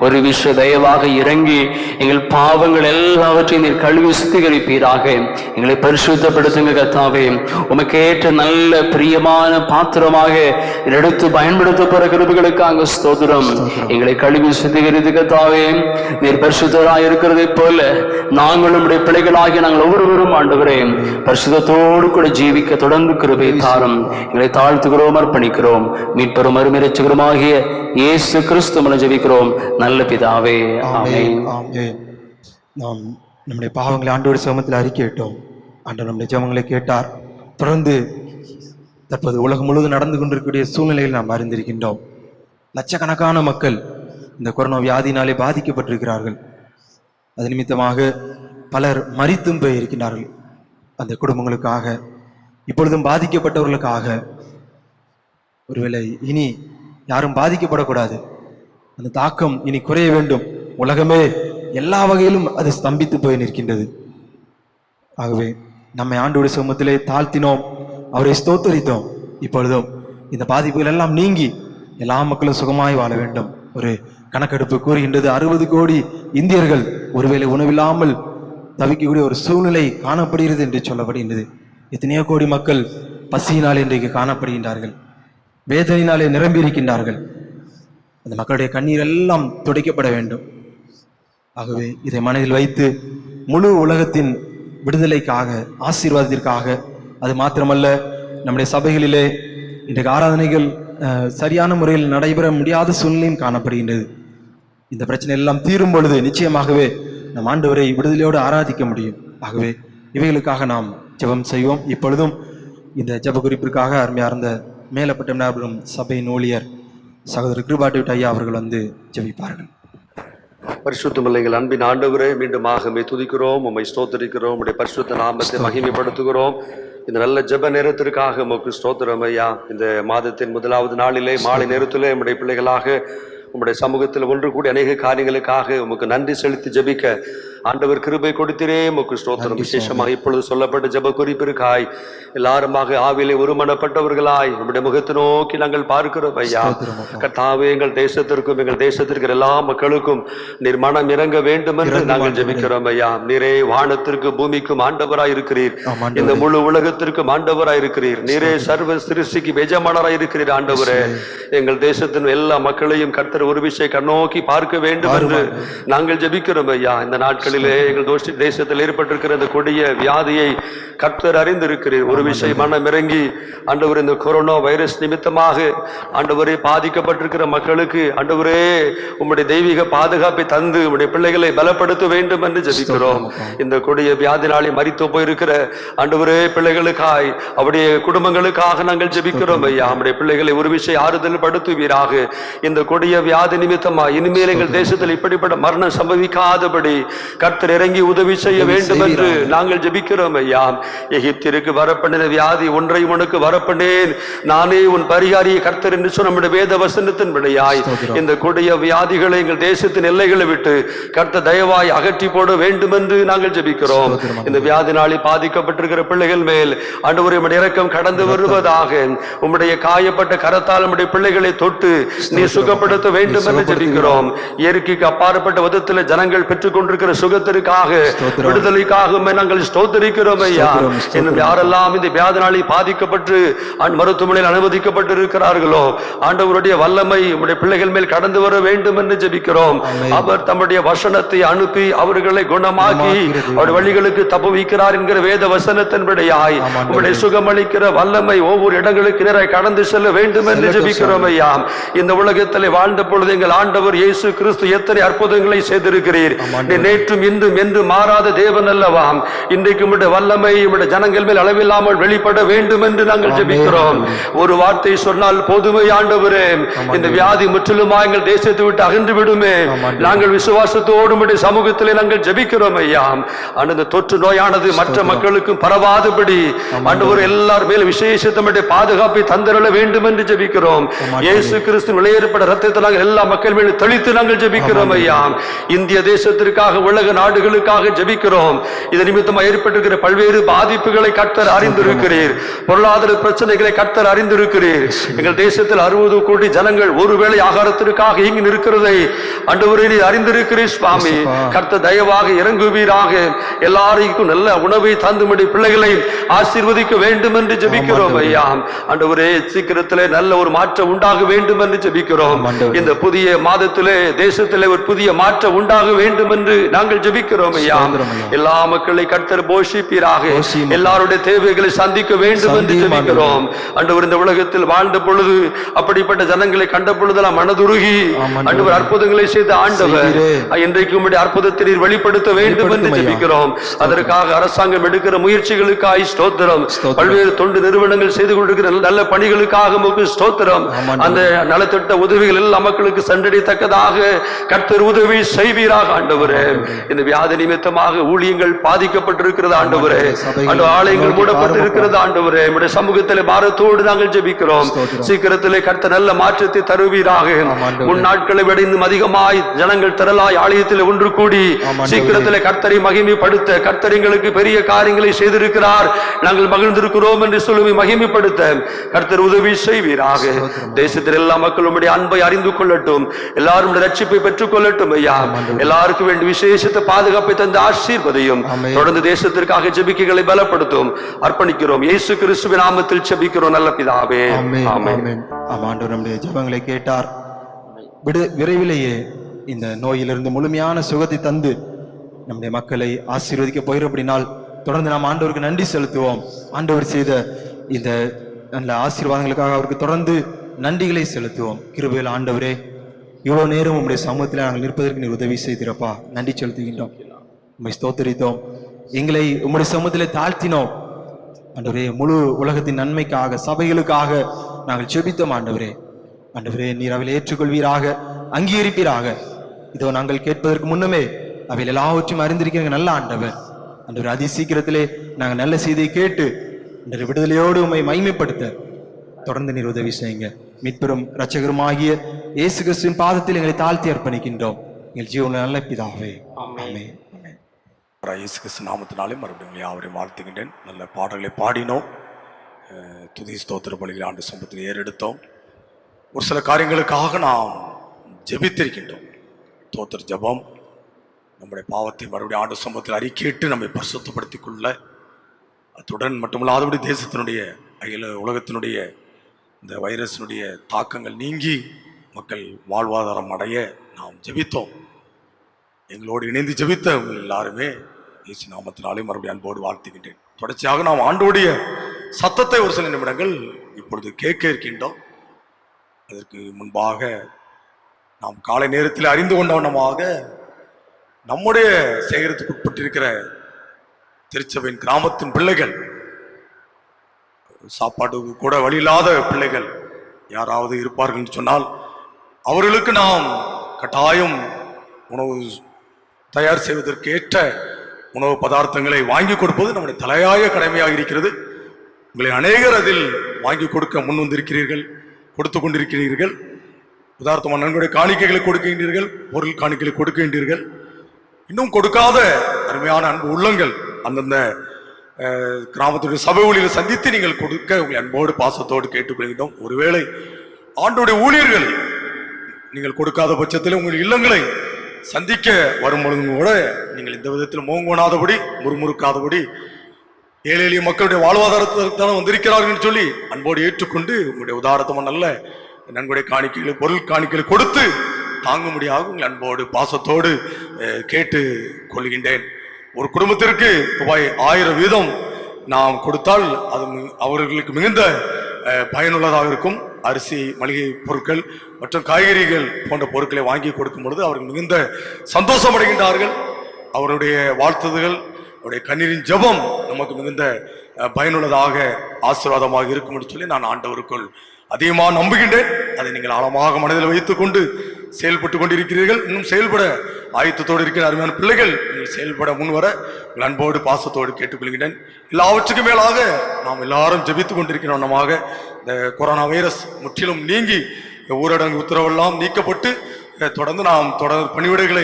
ஒரு விஷயம் தயவாக இறங்கி எங்கள் பாவங்கள் எல்லாவற்றையும் நீர் கழுவி சுத்திகரிப்பீராக. எங்களை பரிசுத்தப்படுத்துங்க கர்த்தாவே. உமக்கேற்ற நல்ல பிரியமான பாத்திரமாக எடுத்து பயன்படுத்த போற கிருபைகளுக்காக ஸ்தோத்திரம். எங்களை கழுவி சுத்திகரித்து கர்த்தாவே, நீர் பரிசுத்தராய் இருக்கிறதை போல நாங்களும் உடைய பிள்ளைகளாகி நாங்கள் ஒவ்வொருவரும் ஆண்டவரே பரிசுத்தத்தோடு கூட ஜீவிக்க தொடர்ந்து கிருபை தாரும். எங்களை தாழ்த்துகிறோம், அர்ப்பணிக்கிறோம். மீட்பெரும் அருமைரட்சகருமாகிய இயேசு கிறிஸ்து மூலம் ஜெபிக்கிறோம் நல்ல பிதாவே, ஆமென். நாம் நம்முடைய பாவங்களை ஆண்டவருடைய சமூகத்தில் அறிக்கையிட்டோம். ஆண்டவர் நம்முடைய ஜெபங்களை கேட்டார். தொடர்ந்து தற்போது உலகம் முழுவதும் நடந்து கொண்டிருக்கக்கூடிய சூழ்நிலையில் நாம் அறிந்திருக்கின்றோம். லட்சக்கணக்கான மக்கள் இந்த கொரோனா வியாதியினாலே பாதிக்கப்பட்டிருக்கிறார்கள். அது நிமித்தமாக பலர் மரித்தும் போயிருக்கிறார்கள். அந்த குடும்பங்களுக்காக, இப்பொழுதும் பாதிக்கப்பட்டவர்களுக்காக, ஒருவேளை இனி யாரும் பாதிக்கப்படக்கூடாது, அந்த தாக்கம் இனி குறைய வேண்டும். உலகமே எல்லா வகையிலும் அது ஸ்தம்பித்து போய் நிற்கின்றது. ஆகவே நம்மை ஆண்டவருடைய சமூகத்திலே தாழ்த்தினோம், அவரை ஸ்தோத்தரித்தோம். இப்பொழுதும் இந்த பாதிப்புகள் எல்லாம் நீங்கி எல்லா மக்களும் சுகமாய் வாழ வேண்டும். ஒரு கணக்கெடுப்பு கூறுகின்றது, 60 கோடி இந்தியர்கள் ஒருவேளை உணவில்லாமல் தவிக்கக்கூடிய ஒரு சூழ்நிலை காணப்படுகிறது என்று சொல்லப்படுகின்றது. எத்தனையோ கோடி மக்கள் பசியினால் இன்றைக்கு காணப்படுகின்றார்கள், வேதனையினாலே நிரம்பி இருக்கின்றார்கள். அந்த மக்களுடைய கண்ணீர் எல்லாம் துடைக்கப்பட வேண்டும். ஆகவே இதை மனதில் வைத்து முழு உலகத்தின் விடுதலைக்காக, ஆசீர்வாதத்திற்காக, அது மாத்திரமல்ல நம்முடைய சபைகளிலே இன்றைக்கு ஆராதனைகள் சரியான முறையில் நடைபெற முடியாத சூழ்நிலையும் காணப்படுகின்றது. இந்த பிரச்சனை எல்லாம் தீரும் பொழுது நிச்சயமாகவே நம் ஆண்டவரை விடுதலையோடு ஆராதிக்க முடியும். ஆகவே இவைகளுக்காக நாம் ஜெபம் செய்வோம். இப்பொழுதும் இந்த ஜெப குறிப்பிற்காக அருமையார்ந்த மேலப்பட்ட சபையின் ஊழியர் சகோதரர் கிருபாட்டி ஐயா அவர்கள் வந்து ஜெபிப்பார்கள். பரிசுத்தமில்லைங்கள் அன்பின் ஆண்டவரே, மீண்டுமாக உம்மை துதிக்கிறோம், உம்மை ஸ்தோத்தரிக்கிறோம், உம்முடைய பரிசுத்த நாமத்தை மகிமைப்படுத்துகிறோம். இந்த நல்ல ஜெப நேரத்திற்காக உமக்கு ஸ்தோத்திரம் ஐயா. இந்த மாதத்தின் முதலாவது நாளிலே மாலை நேரத்திலே உம்முடைய பிள்ளைகளாக உம்முடைய சமூகத்தில் ஒன்று கூடி அநேக காரியங்களுக்காக உமக்கு நன்றி செலுத்தி ஜெபிக்க ஆண்டவர் கிருபை கொடுத்திரே உமக்கு ஸ்தோத்திரம். விசேஷமாக இப்பொழுது சொல்லப்பட்ட ஜெப குறிப்பிற்காய் எல்லாருமாக ஆவிலே ஒருமனப்பட்டவர்களாய் நம்முடைய முகத்தை நோக்கி நாங்கள் பார்க்கிறோம் ஐயா. கர்த்தாவே, எங்கள் தேசத்திற்கும் எங்கள் தேசத்திற்கு எல்லா மக்களுக்கும் நீர் மனம் இறங்க வேண்டும் என்று நாங்கள் ஜெபிக்கிறோம் ஐயா. நீரே வானத்திற்கு பூமிக்கும் ஆண்டவராய் இருக்கிறீர், இந்த முழு உலகத்திற்கும் ஆண்டவராய் இருக்கிறீர். நீரே சர்வ சிருஷ்டிக்கு எஜமானராய் இருக்கிறீர் ஆண்டவரே. எங்கள் தேசத்தின் எல்லா மக்களையும் கர்த்தர் ஒரு விஷயம் கண்ணோக்கி பார்க்க வேண்டும் என்று நாங்கள் ஜெபிக்கிறோம் ஐயா. இந்த நாட்களிலே எங்கள் தேசத்தில் ஏற்பட்டிருக்கிற இந்த கொடிய வியாதியை கர்த்தர் அறிந்திருக்கிறீர். ஒரு விஷயம் மனம் இறங்கி ஆண்டவர், இந்த கொரோனா வைரஸ் நிமித்தமாக ஆண்டவரே பாதிக்கப்பட்டிருக்கிற மக்களுக்கு ஆண்டவரே உம்முடைய தெய்வீக பாதுகாப்பை தந்து உம்முடைய பிள்ளைகளை பலப்படுத்த வேண்டும் என்று ஜெபிக்கிறோம். இந்த கொடிய வியாதினாலே மரித்து போயிருக்கிற ஆண்டவரே பிள்ளைகளுக்காய் அவருடைய குடும்பங்களுக்காக நாங்கள் ஜெபிக்கிறோம் ஐயா. நம்முடைய பிள்ளைகளை ஒரு விஷயம் ஆறுதல் படுத்துவீராக. இந்த கொடிய வியாதி நிமித்தமா இனிமேல் எங்கள் தேசத்தில் இப்படிப்பட்ட மரணம் சம்பவிக்காதபடி கர்த்தர் இறங்கி உதவி செய்ய வேண்டும் என்று நாங்கள் ஜெபிக்கிறோம் ஐயா. எகிப்திற்கு வரப்பண்ணின வியாதி ஒன்றையும் உனக்கு வரப்பண்ணேன், நானே உன் பரிகாரியை கர்த்தர் என்று சொன்ன நம்முடைய வேத வசனத்தின் விடையாய் இந்த கொடிய வியாதிகளை எங்கள் தேசத்தின் எல்லைகளை விட்டு கர்த்தர் தயவாய் அகற்றி போட வேண்டும் என்று நாங்கள் ஜெபிக்கிறோம். இந்த வியாதினாலே பாதிக்கப்பட்டிருக்கிற பிள்ளைகள் மேல் ஆண்டவரே உம்முடைய இரக்கம் கடந்து வருவதாக. உம்முடைய காயப்பட்ட கரத்தால் நம்முடைய பிள்ளைகளை தொட்டு நீ சுகப்படுத்த வேண்டும் என்று ஜெபிக்கிறோம். இயற்கைக்கு அப்பாற்பட்ட விதத்தில் ஜனங்கள் பெற்றுக் கொண்டிருக்கிற சுகத்திற்காக விடுதலைக்காக நாங்கள் ஸ்தோத்திரிக்கிறோம் ஐயா. இன்னும் யாரெல்லாம் இந்த வியாதினாலே பாதிக்கப்பட்டு மருத்துவமனையில் அனுமதிக்கப்பட்டு இருக்கிறார்களோ ஆண்டவருடைய வல்லமை உம்முடைய பிள்ளைகள் மேல் கடந்து வர வேண்டும் என்று ஜெபிக்கிறோம். அவர் தம்முடைய வசனத்தை அனுப்பி அவர்களை குணமாக்கி அவருடைய வழிகளுக்கு தப்புவிக்கிறார் என்கிற வேத வசனத்தின்படியாய் உம்முடைய சுகமளிக்கிற வல்லமை ஒவ்வொரு இடங்களுக்கு நேராக கடந்து செல்ல வேண்டும் என்று ஜெபிக்கிறோம் ஐயா. இந்த உலகத்தில் வாழ்ந்த பொழுது எங்கள் ஆண்டவர் இயேசு கிறிஸ்து எத்தனை அற்புதங்களை செய்திருக்கிறீர். நேற்றும் இன்றும் என்று மாறாத தேவன் அல்லவா. இன்றைக்கு உம்முடைய வல்லமை உம்முடைய ஜனங்கள் மேல் அளவில்லாமல் வெளிப்பட வேண்டும் என்று நாங்கள் ஜெபிக்கிறோம். ஒரு வார்த்தை சொன்னால் போதுமே ஆண்டவரே, இந்த வியாதி முற்றிலுமா எங்கள் தேசத்தை விட்டு அகன்று விடுமே. நாங்கள் விசுவாசத்தோடு உம்முடைய சமூகத்திலே நாங்கள் ஜெபிக்கிறோம் ஐயா. அந்த தொற்று நோயானது மற்ற மக்களுக்கும் பரவாதபடி ஆண்டவர் எல்லார் மேலும் விசேஷத்தமுடைய பாதுகாப்பை தந்திரள வேண்டும் என்று ஜெபிக்கிறோம். இயேசு கிறிஸ்து விளையேற்பட ரத்தத்தை நாங்கள் எல்லா மக்கள் மேலும் தெளித்து நாங்கள் ஜெபிக்கிறோம் ஐயா. இந்திய தேசத்திற்காக உலக நாடுகளுக்காக ஜெபிக்கிறோம். இது நிமித்தமாக ஏற்பட்டிருக்கிற பல்வேறு பாதிப்புகளை கர்த்தர் அறிந்திருக்கிறீர். பொருளாதார பிரச்சனைகளை கர்த்தர் அறிந்திருக்கிறீர். எங்கள் தேசத்தில் 60 கோடி ஜனங்கள் ஒருவேளை ஆகாரத்திற்காக இங்கு நிற்கிறதை ஆண்டவரே நீர் அறிந்திருக்கிறீர் சுவாமி. கர்த்தர் தயவாக இறங்குவீராக. எல்லாருக்கும் நல்ல உணவை தந்துமடி பிள்ளைகளை ஆசீர்வதிக்க வேண்டும் என்று ஜெபிக்கிறோம் ஐயா. ஆண்டவரே சீக்கிரத்திலே நல்ல ஒரு மாற்றம் உண்டாக வேண்டும் என்று ஜெபிக்கிறோம். இந்த புதிய மாதத்திலே தேசத்திலே ஒரு புதிய மாற்றம் உண்டாக வேண்டும் என்று நாங்கள் ஜெபிக்கிறோம் ஐயா. எல்லா மக்களை கர்த்தர் போஷிப்பீராக. எல்லாருடைய தேவைகளை சந்திக்க வேண்டும் என்று ஜெபிக்கிறோம். ஆண்டவர் இந்த உலகத்தில் வாழ்ந்த பொழுது அப்படிப்பட்ட ஜனங்களை கண்ட பொழுதெல்லாம் மனதுருகி ஆண்டவர் அற்புதங்களை செய்த ஆண்டவர் இன்றைக்கு உம்முடைய அற்புதத்தை நீர் வெளிப்படுத்த வேண்டும் என்று ஜெபிக்கிறோம். அதற்காக அரசாங்கம் எடுக்கிற முயற்சிகளுக்காக ஸ்தோத்திரம். பல்வேறு தொண்டு நிறுவனங்கள் செய்து கொண்டிருக்கிற நல்ல பணிகளுக்காக உமக்கு ஸ்தோத்திரம். அந்த நலத்திட்ட உதவிகள் எல்லா மக்களுக்கு சென்றடையத்தக்கதாக கர்த்தர் உதவி செய்வீராக ஆண்டவரே. இந்த வியாதி நிமித்தமாக ஊழியங்கள் பாதிக்கப்பட்டிருக்கிறது ஆண்டவரே. ஆலயங்கள் மூடப்பட்டிருக்கிறது ஆண்டவரே. நம்முடைய சமூகத்திலே பாரத்தோடு நாங்கள் ஜெபிக்கிறோம். சீக்கிரத்திலே கர்த்தர் நல்ல மாற்றத்தை தருவீராக. முன் நாட்களை விட இன்னும் அதிகமாய் ஜனங்கள் திரளாய் ஆலயத்தில் ஒன்று கூடி சீக்கிரத்திலே கர்த்தரை மகிமைப்படுத்த கர்த்தர் எங்களுக்கு பெரிய காரியங்களை செய்திருக்கிறார், நாங்கள் மகிழ்ந்திருக்கிறோம் என்று சொல்லி மகிமைப்படுத்த கர்த்தர் உதவி செய்வீராக. தேசத்தில் எல்லா மக்களும் அன்பை அறிந்து கொள்ளட்டும், எல்லாரும் ரட்சிப்பை பெற்றுக் கொள்ளட்டும் ஐயா. எல்லாருக்கும் வேண்டிய விசேஷத்தை பாதுகாப்பை தந்து ஆசீர்வதியும். தொடர்ந்து தேசத்திற்காக ஜெபிக்கைகளை பலப்படுத்தும் அர்ப்பணிக்கிறோம். இயேசு கிறிஸ்துவின் நாமத்தில் ஜெபிக்கிறோம் நல்ல பிதாவே. ஆமென். ஆண்டவர் நம்முடைய ஜெபங்களை கேட்டார். விரைவிலேயே இந்த நோயிலிருந்து முழுமையான சுகத்தை தந்து நம்முடைய மக்களை ஆசீர்வதிக்க போகிறபடினால் தொடர்ந்து நாம் ஆண்டவருக்கு நன்றி செலுத்துவோம். ஆண்டவர் செய்த இந்த நல்ல ஆசீர்வாதங்களுக்காக அவருக்கு தொடர்ந்து நன்றிகளை செலுத்துவோம். கிருபையில் ஆண்டவரே, இவ்வளவு நேரம் உங்களுடைய சமூகத்தில் நாங்கள் நிற்பதற்கு நீர் உதவி செய்திருப்பா, நன்றி செலுத்துகின்றோம். உண்மை ஸ்தோத்தரித்தோம், எங்களை உங்களுடைய சமூகத்திலே தாழ்த்தினோம் ஆண்டவரே. முழு உலகத்தின் நன்மைக்காக சபைகளுக்காக நாங்கள் ஜெபித்தோம் ஆண்டவரே. ஆண்டவரே, நீர் அவையில் ஏற்றுக்கொள்வீராக, அங்கீகரிப்பீராக. இதோ நாங்கள் கேட்பதற்கு முன்னமே அவையில் எல்லாவற்றையும் அறிந்திருக்கிற நல்ல ஆண்டவர். ஆண்டவர், அதி சீக்கிரத்திலே நாங்கள் நல்ல செய்தியை கேட்டு இந்த விடுதலையோடு உண்மை மகிமைப்படுத்த தொடர்ந்து நீர் உதவி செய்யுங்க. மீட்பெரும் இரட்சகருமாகிய இயேசு கிறிஸ்துவின் பாதத்தில் எங்களை தாழ்த்தி அர்ப்பணிக்கின்றோம். எங்கள் ஜீவன நல்ல பிதாவே. ஆமென். இயேசு கிறிஸ்து நாமத்தினாலே மறுபடியும் உங்களை யாவரையும் வாழ்த்துகின்றேன். நல்ல பாடல்களை பாடினோம், துதி ஸ்தோத்திர பலிகளை ஆண்டு சமூகத்தில் ஏறெடுத்தோம். ஒரு சில காரியங்களுக்காக நாம் ஜெபித்திருக்கின்றோம். ஸ்தோத்திர ஜெபம் நம்முடைய பாவத்தை மறுபடியும் ஆண்டு சமூகத்தில் அறிக்கையிட்டு நம்மை பரிசுத்தப்படுத்திக் கொள்ள, அத்துடன் மட்டுமல்லாதபடி தேசத்தினுடைய உலகத்தினுடைய இந்த வைரஸினுடைய தாக்கங்கள் நீங்கி மக்கள் வாழ்வாதாரம் அடைய நாம் ஜெபித்தோம். எங்களோடு இணைந்து ஜெபித்த உங்கள் எல்லாருமே இயேசு நாமத்தினாலே மறுபடியும் அன்போடு வாழ்த்துகின்றேன். தொடர்ச்சியாக நாம் ஆண்டோடைய சத்தத்தை ஒரு சில நிமிடங்கள் இப்பொழுது கேட்க இருக்கின்றோம். அதற்கு முன்பாக நாம் காலை நேரத்தில் அறிந்து கொண்ட வண்ணமாக நம்முடைய சேகரத்துக்கு உட்பட்டிருக்கிற திருச்சபையின் கிராமத்தின் பிள்ளைகள், சாப்பாட்டுக்கு கூட வழி இல்லாத பிள்ளைகள் யாராவது இருப்பார்கள் என்று சொன்னால் அவர்களுக்கு நாம் கட்டாயம் உணவு தயார் செய்வதற்கு ஏற்ற உணவு பதார்த்தங்களை வாங்கி கொடுப்பது நம்முடைய தலையாய கடமையாக இருக்கிறது. உங்களை அநேகர் அதில் வாங்கி கொடுக்க முன் வந்திருக்கிறீர்கள், கொடுத்து கொண்டிருக்கிறீர்கள். உதாரணமாக நன்கொடை காணிக்கைகளை கொடுக்கின்றீர்கள், பொருள் காணிக்கைகளை கொடுக்கின்றீர்கள். இன்னும் கொடுக்காத அருமையான அன்பு உள்ளங்கள் அந்தந்த கிராமத்துடைய சபை ஊழியர்களை சந்தித்து நீங்கள் கொடுக்க உங்களை அன்போடு பாசத்தோடு கேட்டுக்கொள்கின்றோம். ஒருவேளை ஆண்டோடைய ஊழியர்கள் நீங்கள் கொடுக்காத பட்சத்தில் உங்கள் இல்லங்களை சந்திக்க வரும் பொழுதும் கூட நீங்கள் இந்த விதத்தில் மோங்கோனாதபடி, முறுமுறுக்காதபடி, ஏழை எளிய மக்களுடைய வாழ்வாதாரத்திற்கு தானே வந்திருக்கிறார்கள் என்று சொல்லி அன்போடு ஏற்றுக்கொண்டு உங்களுடைய உதாரணமாக நல்ல நன்கொடை காணிக்கைகளை, பொருள் காணிக்கைகளை கொடுத்து தாங்க முடியாது உங்கள் அன்போடு பாசத்தோடு கேட்டு கொள்கின்றேன். ஒரு குடும்பத்திற்கு ரூபாய் 1000 வீதம் நாம் கொடுத்தால் அது அவர்களுக்கு மிகுந்த பயனுள்ளதாக இருக்கும். அரிசி, மளிகை பொருட்கள் மற்றும் காய்கறிகள் போன்ற பொருட்களை வாங்கி கொடுக்கும் பொழுது அவர்கள் மிகுந்த சந்தோஷம் அடைகின்றார்கள். அவருடைய வாழ்த்துதல்கள், அவருடைய கண்ணீரின் ஜெபம் நமக்கு மிகுந்த பயனுள்ளதாக ஆசீர்வாதமாக இருக்கும் என்று சொல்லி நான் ஆண்டவருக்குள் அதிகமாக நம்புகின்றேன். அதை நீங்கள் ஆழமாக மனதில் வைத்துக் கொண்டு செயல்பட்டு கொண்டிருக்கிறீர்கள். இன்னும் செயல்பட ஆயத்தத்தோடு இருக்கிற அருமையான பிள்ளைகள் நீங்கள் செயல்பட முன்வர அன்போடு பாசத்தோடு கேட்டுக்கொள்கின்றேன். எல்லாவற்றுக்கும் மேலாக நாம் எல்லாரும் ஜெபித்துக் கொண்டிருக்கிறோம். இந்த கொரோனா வைரஸ் முற்றிலும் நீங்கி ஊரடங்கு உத்தரவெல்லாம் நீக்கப்பட்டு தொடர்ந்து நாம் பணிவிடைகளை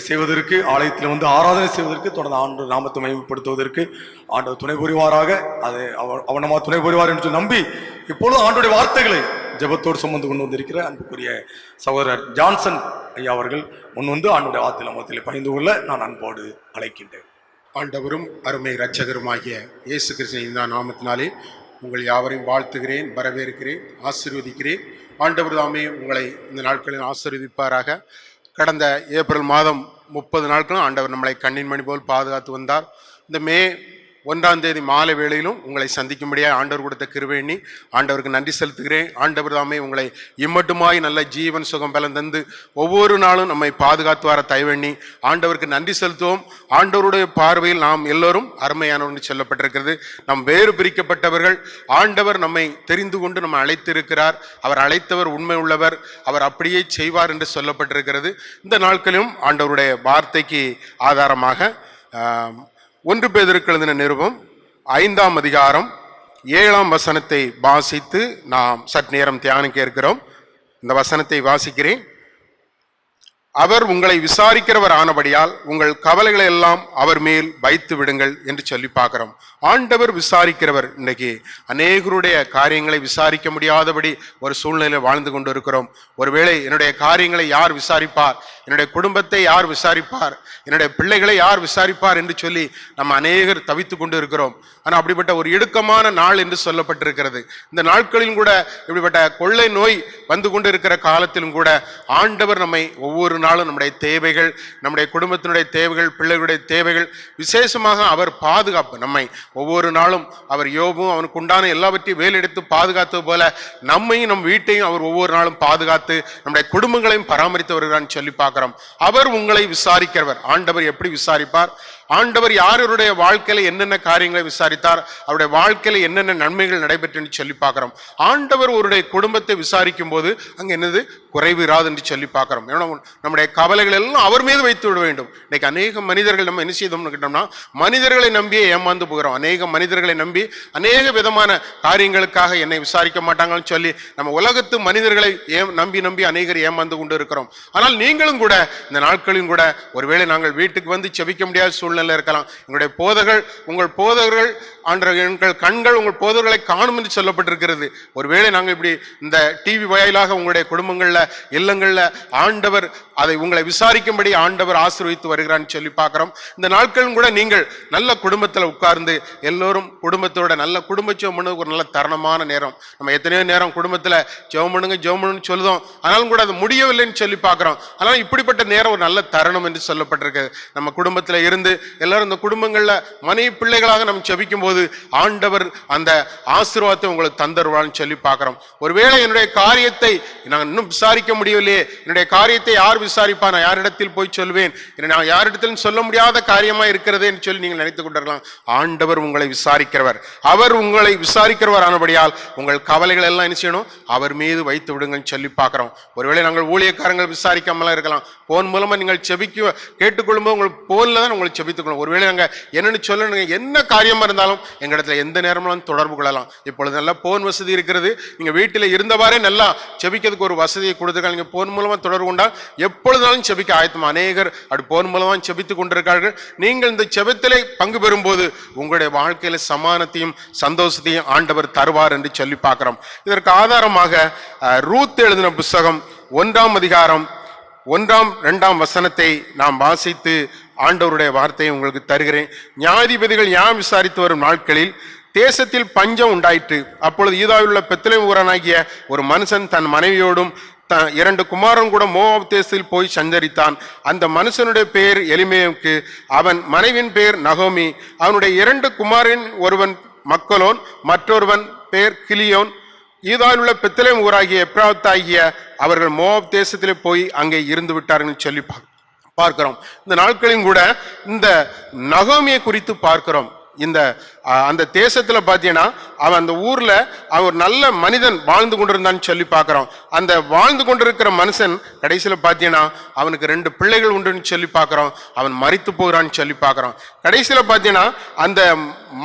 செய்வதற்கு, ஆலயத்தில் வந்து ஆராதனை செய்வதற்கு, தொடர்ந்து ஆண்டு நாமத்தை மகிமைப்படுத்துவதற்கு ஆண்டவர் துணை புரிவாராக. அதை அவனமா துணை புரிவார் என்று நம்பி இப்பொழுது ஆண்டுடைய வார்த்தைகளை ஜெபத்தோடு சுமந்து கொண்டு வந்திருக்கிற அன்புக்குரிய சகோதரர் ஜான்சன் ஐயா அவர்கள் முன் வந்து ஆண்டுடைய வார்த்தை நாமத்தில் பகிர்ந்து கொள்ள நான் அன்போடு அழைக்கின்றேன். ஆண்டவரும் அருமை இரட்சகருமாகிய இயேசு கிறிஸ்துவின் நாமத்தினாலே உங்கள் யாவரையும் வாழ்த்துகிறேன், வரவேற்கிறேன், ஆசீர்வதிக்கிறேன். ஆண்டவர் தாமே உங்களை இந்த நாட்களில் ஆசீர்வதிப்பாராக. கடந்த ஏப்ரல் மாதம் 30 நாட்களும் ஆண்டவர் நம்மளை கண்ணின் மணி போல் பாதுகாத்து வந்தார். இந்த மே 1ஆம் தேதி மாலை வேளையிலும் உங்களை சந்திக்கும்படியாக ஆண்டவர் கொடுத்த கிருபை எண்ணி ஆண்டவருக்கு நன்றி செலுத்துகிறேன். ஆண்டவர் தாமே உங்களை இம்மட்டுமாய் நல்ல ஜீவன் சுகம் பலன் தந்து ஒவ்வொரு நாளும் நம்மை பாதுகாத்து வர தயவெண்ணி ஆண்டவருக்கு நன்றி செலுத்துவோம். ஆண்டவருடைய பார்வையில் நாம் எல்லோரும் அருமையானவர்கள் சொல்லப்பட்டிருக்கிறது. நாம் வேறு பிரிக்கப்பட்டவர்கள். ஆண்டவர் நம்மை தெரிந்து கொண்டு நம்ம அழைத்திருக்கிறார். அவர் அழைத்தவர் உண்மை உள்ளவர், அவர் அப்படியே செய்வார் என்று சொல்லப்பட்டிருக்கிறது. இந்த நாட்களிலும் ஆண்டவருடைய வார்த்தைக்கு ஆதாரமாக 1 பேதுருக்கு எழுதின நிருபம் 5ஆம் அதிகாரம் 7ஆம் வசனத்தை வாசித்து நாம் சற்று நேரம் தியானிக்க இருக்கிறோம். இந்த வசனத்தை வாசிக்கிறேன். அவர் உங்களை விசாரிக்கிறவர் ஆனபடியால் உங்கள் கவலைகளை எல்லாம் அவர் மேல் வைத்து விடுங்கள் என்று சொல்லி பார்க்கிறோம். ஆண்டவர் விசாரிக்கிறவர். இன்னைக்கு அநேகருடைய காரியங்களை விசாரிக்க முடியாதபடி ஒரு சூழ்நிலையில் வாழ்ந்து கொண்டு இருக்கிறோம். ஒருவேளை என்னுடைய காரியங்களை யார் விசாரிப்பார், என்னுடைய குடும்பத்தை யார் விசாரிப்பார், என்னுடைய பிள்ளைகளை யார் விசாரிப்பார் என்று சொல்லி நம்ம அநேகர் தவித்து கொண்டு இருக்கிறோம். ஆனால் அப்படிப்பட்ட ஒரு இடுக்கமான நாள் என்று சொல்லப்பட்டிருக்கிறது. இந்த நாட்களிலும் கூட இப்படிப்பட்ட கொள்ளை நோய் வந்து கொண்டு இருக்கிற காலத்திலும் கூட ஆண்டவர் நம்மை ஒவ்வொரு நாளும் நம்முடைய தேவைகள், நம்முடைய குடும்பத்தினுடைய தேவைகள், பிள்ளைகளுடைய தேவைகள், விசேஷமாக அவர் பாதுகாப்பு நம்மை ஒவ்வொரு நாளும் அவர் யோபும் அவனுக்கு உண்டான எல்லாவற்றையும் வேலெடுத்து பாதுகாத்தது போல நம்மையும் நம் வீட்டையும் அவர் ஒவ்வொரு நாளும் பாதுகாத்து நம்முடைய குடும்பங்களையும் பராமரித்து வருகிறான்னு சொல்லி பார்க்கிறோம். அவர் உங்களை விசாரிக்கிறவர். ஆண்டவர் எப்படி விசாரிப்பார்? ஆண்டவர் யாருடைய வாழ்க்கையில என்னென்ன காரியங்களை விசாரித்தார், அவருடைய வாழ்க்கையில என்னென்ன நன்மைகள் நடைபெற்று சொல்லி பார்க்கிறோம். ஆண்டவர் ஒருடைய குடும்பத்தை விசாரிக்கும் போது அங்க என்னது குறைவு இராது என்று சொல்லி பார்க்கிறோம். நம்முடைய கவலைகள் எல்லாம் அவர் மீது வைத்து விட வேண்டும். இன்னைக்கு அநேக மனிதர்கள் நம்ம என்ன செய்தோம்னு கேட்டோம்னா மனிதர்களை நம்பியே ஏமாந்து போகிறோம். அநேக மனிதர்களை நம்பி அநேக விதமான காரியங்களுக்காக என்னை விசாரிக்க மாட்டாங்கன்னு சொல்லி நம்ம உலகத்து மனிதர்களை நம்பி அநேகர் ஏமாந்து கொண்டு இருக்கிறோம். ஆனால் நீங்களும் கூட இந்த நாட்களிலும் கூட ஒருவேளை நாங்கள் வீட்டுக்கு வந்து செபிக்க முடியாத சூழ்நிலை சூழ்நிலை இருக்கலாம். எங்களுடைய போதகர்கள், உங்கள் போதகர்கள் எங்கள் கண்கள் உங்கள் போதகர்களை காணும் என்று சொல்லப்பட்டிருக்கிறது. ஒருவேளை நாங்கள் இப்படி இந்த டிவி வாயிலாக உங்களுடைய குடும்பங்களில் இல்லங்களில் ஆண்டவர் அதை உங்களை விசாரிக்கும்படி ஆண்டவர் ஆசீர்வதித்து வருகிறான்னு சொல்லி பார்க்குறோம். இந்த நாட்களும் கூட நீங்கள் நல்ல குடும்பத்தில் உட்கார்ந்து எல்லோரும் குடும்பத்தோட நல்ல குடும்ப ஜெபம் பண்ணுறதுக்கு ஒரு நல்ல தருணமான நேரம். நம்ம எத்தனையோ நேரம் குடும்பத்தில் ஜெபம் பண்ணுன்னு சொல்லுதோம், ஆனாலும் கூட அது முடியவில்லைன்னு சொல்லி பார்க்குறோம். ஆனால் இப்படிப்பட்ட நேரம் ஒரு நல்ல தருணம் என்று சொல்லப்பட்டிருக்கு. நம்ம குடும்பத்தில் இருந்து எல்லாரும் இந்த குடும்பங்களில் மனைவி பிள்ளைகளாக நம்ம ஜெபிக்கும் போது ஆண்டவர் அந்த ஆசீர்வாதத்தை உங்களுக்கு தந்தருவான்னு சொல்லி பார்க்கிறோம். ஒருவேளை என்னுடைய காரியத்தை நான் இன்னும் விசாரிக்க முடியவில்லையே, என்னுடைய காரியத்தை யார் விசாரிப்பா, நான் யாரிடத்தில் போய் சொல்வேன், நான் யாரிடத்திலும் சொல்ல முடியாத காரியமா இருக்கிறதே என்று சொல்லி நீங்கள் நினைத்துக் கொண்டிருக்கலாம். ஆண்டவர் உங்களை விசாரிக்கிறவர். அவர் உங்களை விசாரிக்கிறவர் ஆனபடியால் உங்கள் கவலைகள் எல்லாம் என்ன செய்யணும், அவர் மீது வைத்து விடுங்கன்னு சொல்லி பார்க்கிறோம். ஒருவேளை நாங்கள் ஊழியக்காரங்கள் விசாரிக்காமலாம் இருக்கலாம். போன் மூலமா நீங்கள் செபிக்க கேட்டுக்கொள்ளும்போது உங்களுக்கு போன்ல தான் உங்களுக்கு செபித்துக்கணும். ஒருவேளை நாங்கள் என்னன்னு சொல்லணும், என்ன காரியமா இருந்தாலும் எங்க இடத்துல எந்த நேரமும் தொடர்பு கொள்ளலாம். இப்பொழுது நல்லா போன் வசதி இருக்கிறது. நீங்க வீட்டில் இருந்தவாறே நல்லா செபிக்கிறதுக்கு ஒரு வசதியை கொடுத்துருக்காங்க. நீங்க போன் மூலமா தொடர்பு கொண்டால் எப்பொழுதாலும் செபிக்க ஆயத்தம். அநேகர் அப்படி போன் மூலமா செபித்துக் கொண்டிருக்கார்கள். நீங்கள் இந்த செபத்திலே பங்கு பெறும்போது உங்களுடைய வாழ்க்கையில சமானத்தையும் சந்தோஷத்தையும் ஆண்டவர் தருவார் என்று சொல்லி பார்க்கிறோம். இதற்கு ஆதாரமாக ரூத் எழுதின புஸ்தகம் 1ஆம் அதிகாரம் 1, 2 வசனத்தை நாம் வாசித்து ஆண்டவருடைய வார்த்தையை உங்களுக்கு தருகிறேன். நியாயாதிபதிகள் யாம் விசாரித்து வரும் நாட்களில் தேசத்தில் பஞ்சம் உண்டாயிற்று. அப்பொழுது யூதாவில் உள்ள பெத்லெகேம் ஊரானாகிய ஒரு மனுஷன் தன் மனைவியோடும் 2 குமாரன் கூட மோவாப் தேசத்தில் போய் சஞ்சரித்தான். அந்த மனுஷனுடைய பெயர் எலிமேலுக்கு, அவன் மனைவின் பெயர் நகோமி. அவனுடைய 2 குமாரின் ஒருவன் மக்கலோன், மற்றொருவன் பெயர் கிலியோன். யூதாவில் உள்ள பெத்லெகேம் ஊராகிய எப்ராத்தாகிய அவர்கள் மோவாப் தேசத்திலே போய் அங்கே இருந்து விட்டார்கள் சொல்லி பார்க்கிறோம். இந்த நாட்களிலும் கூட இந்த நகோமியை குறித்து பார்க்கிறோம். இந்த அந்த தேசத்துல பாத்தீங்கன்னா அவன் அந்த ஊர்ல அவர் நல்ல மனிதன் வாழ்ந்து கொண்டிருந்தான்னு சொல்லி பார்க்கிறோம். அந்த வாழ்ந்து கொண்டிருக்கிற மனுஷன் கடைசியில பாத்தீங்கன்னா அவனுக்கு 2 பிள்ளைகள் உண்டுன்னு சொல்லி பார்க்கிறோம். அவன் மரித்து போகிறான்னு சொல்லி பார்க்கிறோம். கடைசியில பாத்தீங்கன்னா அந்த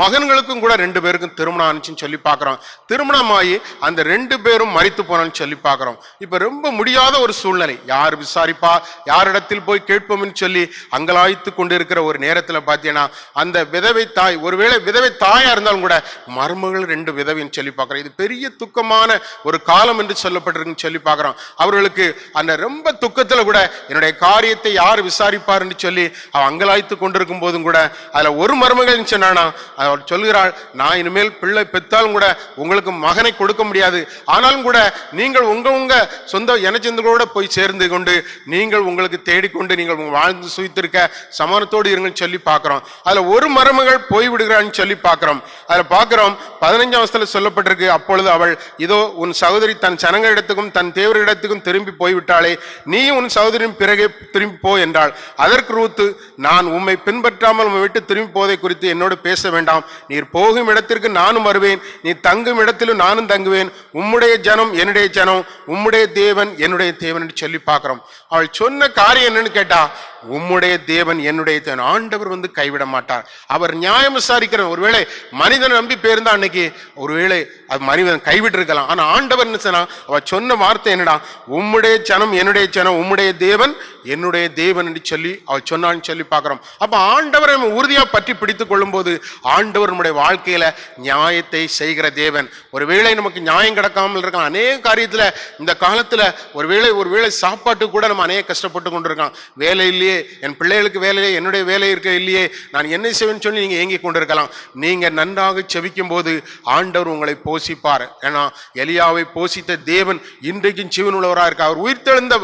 மகன்களுக்கும் கூட 2 பேருக்கும் திருமணம் ஆனிச்சுன்னு சொல்லி பார்க்கிறோம். திருமணமாகி அந்த 2 பேரும் மரித்து போனான்னு சொல்லி பார்க்கிறோம். இப்ப ரொம்ப முடியாத ஒரு சூழ்நிலை. யார் விசாரிப்பா, யாரிடத்தில் போய் கேட்போம்னு சொல்லி அங்கலாய்த்து கொண்டு இருக்கிற ஒரு நேரத்துல பாத்தீங்கன்னா அந்த விதவை தாய், ஒருவேளை விதவை தாயா இருந்தாலும் கூட மருமகள் 2 விதவைன்னு சொல்லி பார்க்கிறோம். இது பெரிய துக்கமான ஒரு காலம் என்று சொல்லப்பட்டிருக்குன்னு சொல்லி பார்க்கிறோம். அவர்களுக்கு அந்த ரொம்ப துக்கத்துல கூட என்னுடைய காரியத்தை யார் விசாரிப்பார்ன்னு சொல்லி அவன் அங்கலாய்த்து கொண்டிருக்கும் போதும் கூட அதுல ஒரு மருமகள் சொன்னானா, அவள் சொல்கிறாள், நான் இனிமேல் பிள்ளை பெற்றாலும் கூட உங்களுக்கு மகனை கொடுக்க முடியாது, ஆனாலும் கூட நீங்கள் உங்க சொந்த இனச்சந்தங்களோட போய் சேர்ந்து கொண்டு நீங்கள் உங்களுக்கு தேடிக்கொண்டு நீங்கள் வாழ்ந்து சுயித்திருக்க சமானத்தோடு இருங்கன்னு சொல்லி பார்க்கிறோம். அதுல ஒரு மருமகள் போய்விடுகிறான்னு சொல்லி பார்க்கிறோம். அதுல பார்க்கிறோம் 15ஆம் வசனத்துல சொல்லப்பட்டிருக்கு, அப்பொழுது அவள், இதோ உன் சகோதரி தன் சனங்களிடத்துக்கும் தன் தேவரிடத்துக்கும் திரும்பி போய்விட்டாளே, நீயும் உன் சகோதரின் பிறகே திரும்பி போ என்றாள். அதற்கு ரூத்து, நான் உம்மை பின்பற்றாமல் உம்மை விட்டு திரும்பி போவதை குறித்து என்னோடு பேச வேண்டாம். நீர் போகும் இடத்திற்கு நானும் வருவேன், நீ தங்கும் இடத்திலும் நானும் தங்குவேன். உம்முடைய ஜனம் என்னுடைய ஜனம், உம்முடைய தேவன் என்னுடைய தேவன் என்று சொல்லி பார்க்கிறோம். அவள் சொன்ன காரியம் என்னன்னு கேட்டா, உம்முடைய தேவன் என்னுடைய தேவன். ஆண்டவர் கைவிட மாட்டார். அவர் நியாயம் விசாரிக்கிற. ஒருவேளை மனிதனை நம்பி பேருந்தா அன்னைக்கு ஒருவேளை அது மனிதன் கைவிட்டு இருக்கலாம். ஆனா ஆண்டவர் என்ன சொன்னா, அவ சொன்ன வார்த்தை என்னடா, உம்முடைய ஜனம் என்னுடைய ஜனம், உம்முடைய தேவன் என்னுடைய தேவன் என்று சொல்லி அவள் சொன்னான்னு சொல்லி பார்க்கிறோம். அப்ப ஆண்டவரை உறுதியா பற்றி பிடித்துக் கொள்ளும் போது ஆண்டவர் நம்முடைய வாழ்க்கையில நியாயத்தை செய்கிற தேவன். ஒருவேளை நமக்கு நியாயம் கிடக்காமல் இருக்கலாம். அநேக காரியத்துல இந்த காலத்துல ஒருவேளை சாப்பாட்டு கூட நம்ம அநேக கஷ்டப்பட்டு கொண்டிருக்கோம். வேலை இல்லையே, என் பிள்ளைகளுக்கு வேலையே, என்னுடைய வேலை இருக்க இல்லையே, நான் என்ன செய்வேன்னு சொல்லி நீங்க ஏங்கி கொண்டிருக்கலாம். நீங்க நன்றாக செபிக்கும் போது ஆண்டவர் உங்களை போஷிப்பார். ஏன்னா எலியாவை போஷித்த தேவன் இன்றைக்கும் ஜீவனுள்ளவராக இருக்க. அவர் உயிர்த்தெழுந்த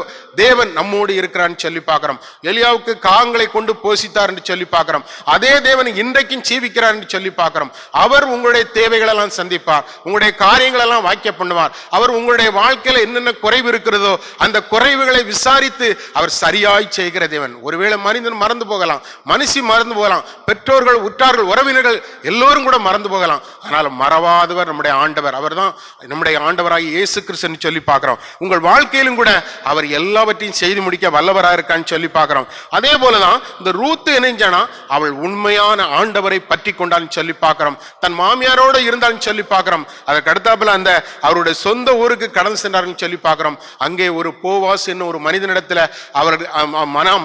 தேவன் நம்மோடு இருக்கிறான்னு சொல்லி பார்க்கிறோம். எலியாவுக்கு காங்களை கொண்டு போஷித்தார் என்று சொல்லி பார்க்கிறோம். அதே தேவன் இன்றைக்கும் ஜீவிக்கிறார் என்று சொல்லி பார்க்கிறோம். அவர் உங்களுடைய தேவைகள் எல்லாம் சந்திப்பார், உங்களுடைய காரியங்கள் எல்லாம் வாக்கிய பண்ணுவார். அவர் உங்களுடைய வாழ்க்கையில என்னென்ன குறைவு இருக்கிறதோ அந்த குறைவுகளை விசாரித்து அவர் சரியாய் செய்கிற தேவன். ஒருவேளை மனிதன் மறந்து போகலாம், மனுஷி மறந்து போகலாம், பெற்றோர்கள், உற்றார்கள், உறவினர்கள் எல்லோரும் கூட மறந்து போகலாம். ஆனாலும் மறவாதவர் நம்முடைய ஆண்டவர். அவர் தான் நம்முடைய ஆண்டவராகிய இயேசு கிறிஸ்துன்னு சொல்லி பார்க்கிறோம். உங்கள் வாழ்க்கையிலும் கூட அவர் எல்லாவற்றையும் செய்து முடிக்க வல்லவராக இருக்கான்னு சொல்லி பார்க்கிறோம். அதே போலதான் இந்த ரூத்து என்னஞ்சானா, அவள் உண்மையான ஆண்டவரை பற்றி கொண்டான்னு சொல்லி பார்க்கிறோம். தன் மாமியாரோடு இருந்தான்னு சொல்லி பார்க்கிறோம். அதற்கு அடுத்தாப்புல அந்த அவருடைய சொந்த ஊருக்கு கடந்து சென்றார்னு சொல்லி பார்க்கிறோம். அங்கே ஒரு போவாஸ் என்ன ஒரு மனிதனிடத்துல அவர்